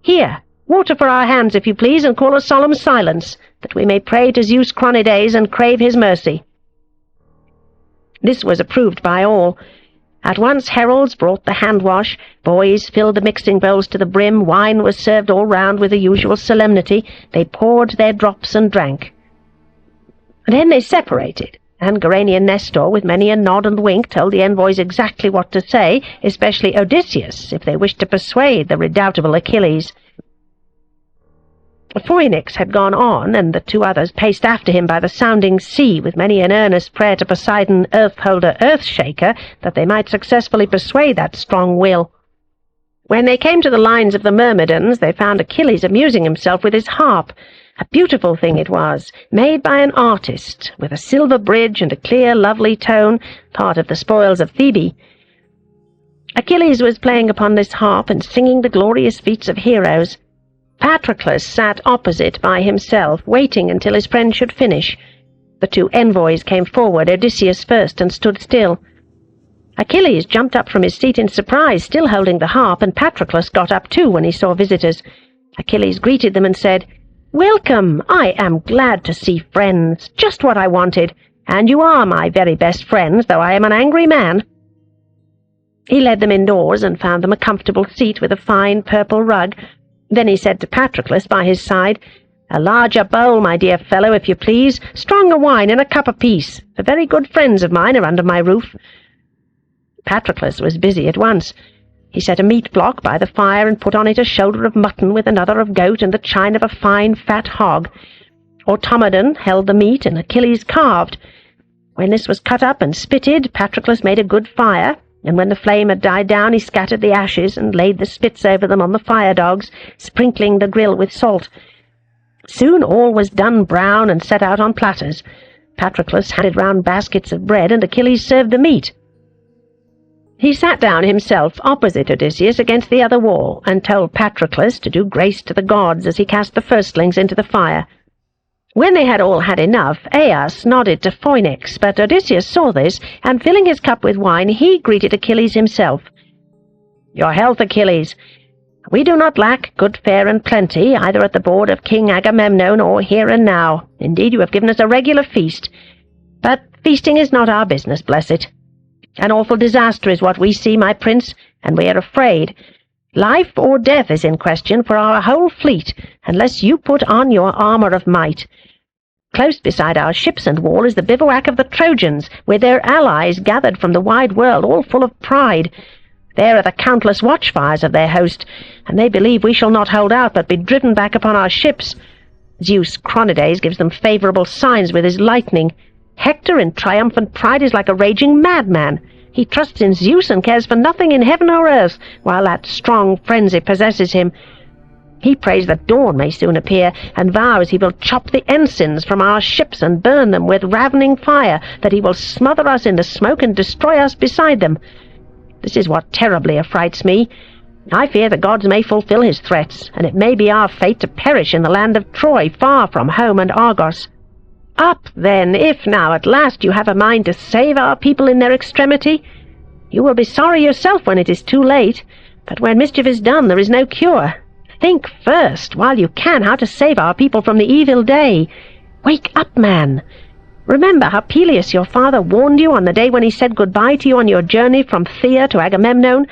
Here, water for our hands, if you please, and call a solemn silence, that we may pray to Zeus Chronides and crave his mercy." This was approved by all. At once heralds brought the hand-wash, boys filled the mixing bowls to the brim, wine was served all round with the usual solemnity, they poured their drops and drank. Then they separated, and Geraenian Nestor, with many a nod and wink, told the envoys exactly what to say, especially Odysseus, if they wished to persuade the redoubtable Achilles. Phoenix had gone on, and the two others paced after him by the sounding sea, with many an earnest prayer to Poseidon, Earth-holder, Earth-shaker, that they might successfully persuade that strong will. When they came to the lines of the Myrmidons, they found Achilles amusing himself with his harp. A beautiful thing it was, made by an artist, with a silver bridge and a clear, lovely tone, part of the spoils of Thebe. Achilles was playing upon this harp and singing the glorious feats of heroes. Patroclus sat opposite by himself, waiting until his friend should finish. The two envoys came forward, Odysseus first, and stood still. Achilles jumped up from his seat in surprise, still holding the harp, and Patroclus got up too when he saw visitors. Achilles greeted them and said, "Welcome! I am glad to see friends, just what I wanted, and you are my very best friends, though I am an angry man." He led them indoors and found them a comfortable seat with a fine purple rug. Then he said to Patroclus by his side, "A larger bowl, my dear fellow, if you please, stronger wine and a cup apiece, for very good friends of mine are under my roof." Patroclus was busy at once. He set a meat block by the fire and put on it a shoulder of mutton with another of goat and the chine of a fine fat hog. Automedon held the meat and Achilles carved. When this was cut up and spitted, Patroclus made a good fire, and when the flame had died down he scattered the ashes and laid the spits over them on the fire-dogs, sprinkling the grill with salt. Soon all was done brown and set out on platters. Patroclus handed round baskets of bread, and Achilles served the meat. He sat down himself opposite Odysseus against the other wall, and told Patroclus to do grace to the gods as he cast the firstlings into the fire. When they had all had enough, Aias nodded to Phoenix, but Odysseus saw this, and filling his cup with wine, he greeted Achilles himself. "Your health, Achilles. We do not lack good fare and plenty, either at the board of King Agamemnon or here and now. Indeed, you have given us a regular feast. But feasting is not our business, bless it. An awful disaster is what we see, my prince, and we are afraid. Life or death is in question for our whole fleet, unless you put on your armour of might. Close beside our ships and wall is the bivouac of the Trojans, with their allies gathered from the wide world, all full of pride. There are the countless watchfires of their host, and they believe we shall not hold out, but be driven back upon our ships. Zeus Chronides gives them favourable signs with his lightning. Hector in triumphant pride is like a raging madman. He trusts in Zeus and cares for nothing in heaven or earth, while that strong frenzy possesses him. He prays that dawn may soon appear, and vows he will chop the ensigns from our ships and burn them with ravening fire, that he will smother us in the smoke and destroy us beside them. This is what terribly affrights me. I fear the gods may fulfill his threats, and it may be our fate to perish in the land of Troy, far from home and Argos. Up, then, if now at last you have a mind to save our people in their extremity. You will be sorry yourself when it is too late, but when mischief is done there is no cure. Think first, while you can, how to save our people from the evil day. Wake up, man. Remember how Peleus your father warned you on the day when he said goodbye to you on your journey from Thea to Agamemnon.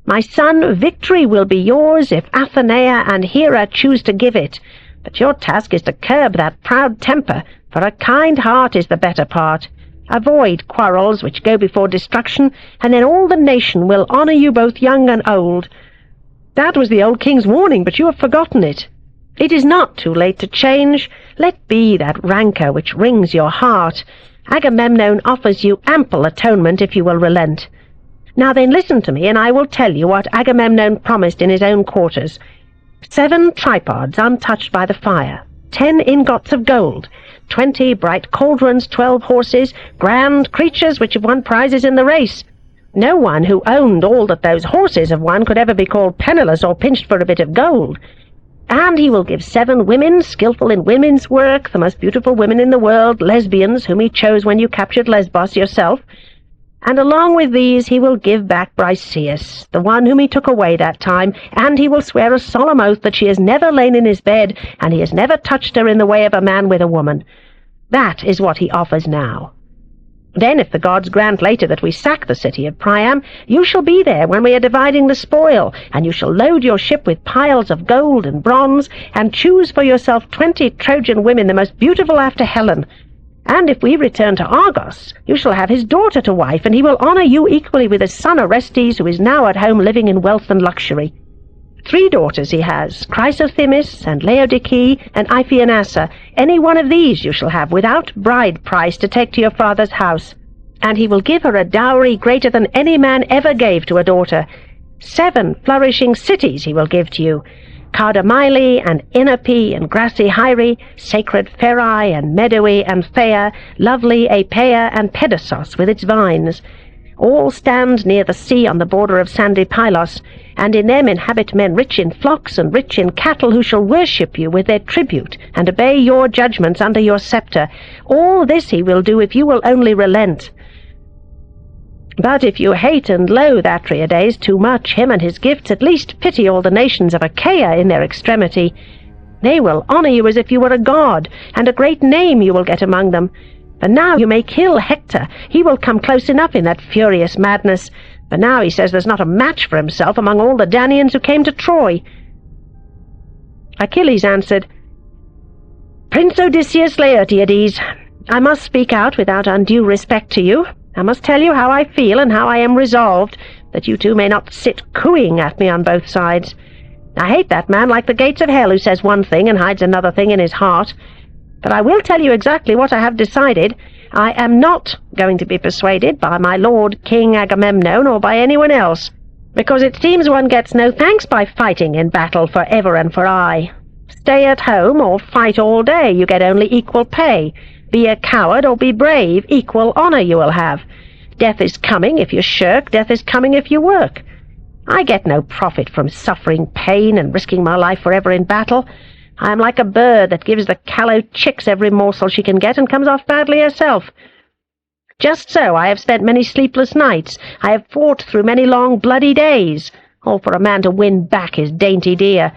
My son, victory will be yours if Athenaea and Hera choose to give it, but your task is to curb that proud temper, for a kind heart is the better part. Avoid quarrels which go before destruction, and then all the nation will honour you both young and old." That was the old king's warning, but you have forgotten it. It is not too late to change. Let be that rancour which wrings your heart. Agamemnon offers you ample atonement if you will relent. Now then, listen to me, and I will tell you what Agamemnon promised in his own quarters. 7 tripods untouched by the fire, 10 ingots of gold, 20 bright cauldrons, 12 horses, grand creatures which have won prizes in the race. No one who owned all that those horses have won could ever be called penniless or pinched for a bit of gold. And he will give 7 women, skillful in women's work, the most beautiful women in the world, lesbians, whom he chose when you captured Lesbos yourself. And along with these he will give back Briseis, the one whom he took away that time, and he will swear a solemn oath that she has never lain in his bed, and he has never touched her in the way of a man with a woman. That is what he offers now. Then, if the gods grant later that we sack the city of Priam, you shall be there when we are dividing the spoil, and you shall load your ship with piles of gold and bronze, and choose for yourself 20 Trojan women, the most beautiful after Helen. And if we return to Argos, you shall have his daughter to wife, and he will honour you equally with his son Orestes, who is now at home living in wealth and luxury. 3 daughters he has, Chrysothemis and Laodice and Iphianassa. Any one of these you shall have without bride price to take to your father's house. And he will give her a dowry greater than any man ever gave to a daughter. 7 flourishing cities he will give to you, Cardamyle and Inope and Gracihyre, sacred Pherae and Medoe and Phaea, lovely Apaea and Pedessos with its vines. All stand near the sea on the border of sandy Pylos, and in them inhabit men rich in flocks and rich in cattle, who shall worship you with their tribute and obey your judgments under your sceptre. All this he will do if you will only relent. But if you hate and loathe Atriades too much, him and his gifts, at least pity all the nations of Achaia in their extremity. They will honour you as if you were a god, and a great name you will get among them. But now you may kill Hector. He will come close enough in that furious madness. But now he says there's not a match for himself among all the Danaans who came to Troy. Achilles answered, "Prince Odysseus Laertiades, I must speak out without undue respect to you. I must tell you how I feel and how I am resolved, that you two may not sit cooing at me on both sides. I hate that man like the gates of hell, who says one thing and hides another thing in his heart. But I will tell you exactly what I have decided. I am not going to be persuaded by my lord King Agamemnon or by anyone else, because it seems one gets no thanks by fighting in battle for ever and for aye. Stay at home or fight all day, you get only equal pay. Be a coward or be brave, equal honour you will have. Death is coming if you shirk, death is coming if you work. I get no profit from suffering pain and risking my life forever in battle. I am like a bird that gives the callow chicks every morsel she can get and comes off badly herself. Just so I have spent many sleepless nights. I have fought through many long bloody days, all for a man to win back his dainty deer.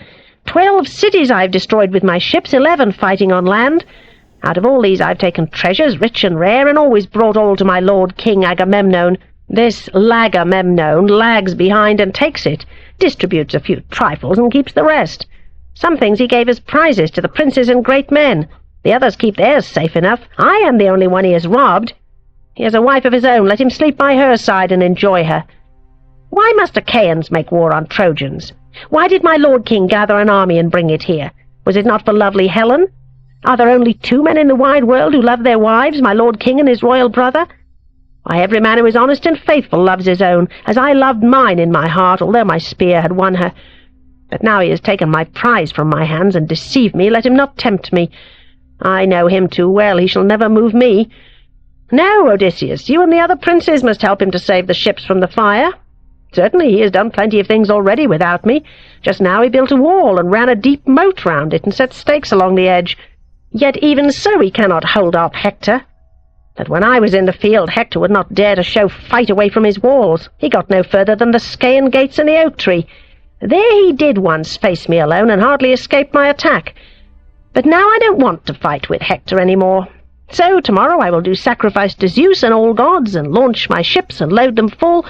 12 cities I have destroyed with my ships, 11 fighting on land. Out of all these I have taken treasures, rich and rare, and always brought all to my lord King Agamemnon. This Lagamemnon lags behind and takes it, distributes a few trifles and keeps the rest. Some things he gave as prizes to the princes and great men. The others keep theirs safe enough. I am the only one he has robbed. He has a wife of his own. Let him sleep by her side and enjoy her. Why must Achaeans make war on Trojans? Why did my lord king gather an army and bring it here? Was it not for lovely Helen? Are there only 2 men in the wide world who love their wives, my lord king and his royal brother? Why, every man who is honest and faithful loves his own, as I loved mine in my heart, although my spear had won her. But now he has taken my prize from my hands and deceived me. Let him not tempt me. I know him too well. He shall never move me. No, Odysseus, you and the other princes must help him to save the ships from the fire. Certainly he has done plenty of things already without me. Just now he built a wall and ran a deep moat round it and set stakes along the edge. Yet even so he cannot hold up Hector. But when I was in the field, Hector would not dare to show fight away from his walls. He got no further than the Scaean gates and the oak tree. There he did once face me alone and hardly escaped my attack. But now I don't want to fight with Hector any more. So tomorrow I will do sacrifice to Zeus and all gods, and launch my ships and load them full,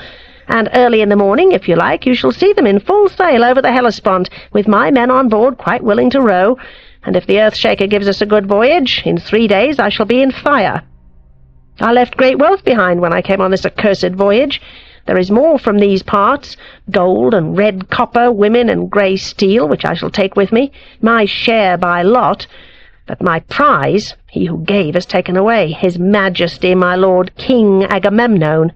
and early in the morning, if you like, you shall see them in full sail over the Hellespont, with my men on board quite willing to row, and if the Earth-shaker gives us a good voyage, in 3 days I shall be in fire." I left great wealth behind when I came on this accursed voyage. There is more from these parts, gold and red copper, women and grey steel, which I shall take with me, my share by lot, but my prize he who gave has taken away, his majesty, my lord King Agamemnon.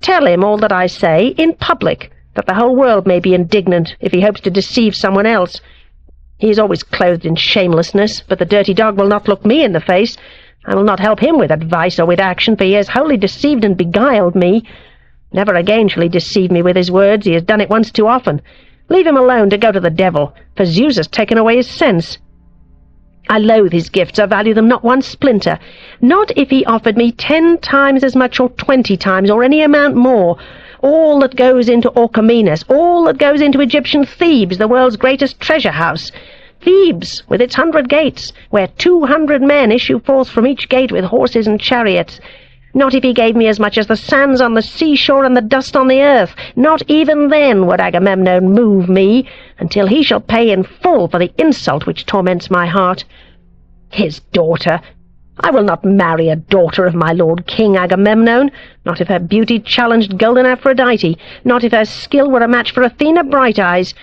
Tell him all that I say in public, that the whole world may be indignant if he hopes to deceive someone else. He is always clothed in shamelessness, but the dirty dog will not look me in the face. I will not help him with advice or with action, for he has wholly deceived and beguiled me. Never again shall he deceive me with his words. He has done it once too often. Leave him alone to go to the devil, for Zeus has taken away his sense. I loathe his gifts, I value them not one splinter. Not if he offered me 10 times as much or 20 times or any amount more. All that goes into Orchomenus, all that goes into Egyptian Thebes, the world's greatest treasure house. Thebes, with its 100 gates, where 200 men issue forth from each gate with horses and chariots. Not if he gave me as much as the sands on the seashore and the dust on the earth. Not even then would Agamemnon move me, until he shall pay in full for the insult which torments my heart. His daughter! I will not marry a daughter of my lord King Agamemnon, not if her beauty challenged golden Aphrodite, not if her skill were a match for Athena Bright-Eyes.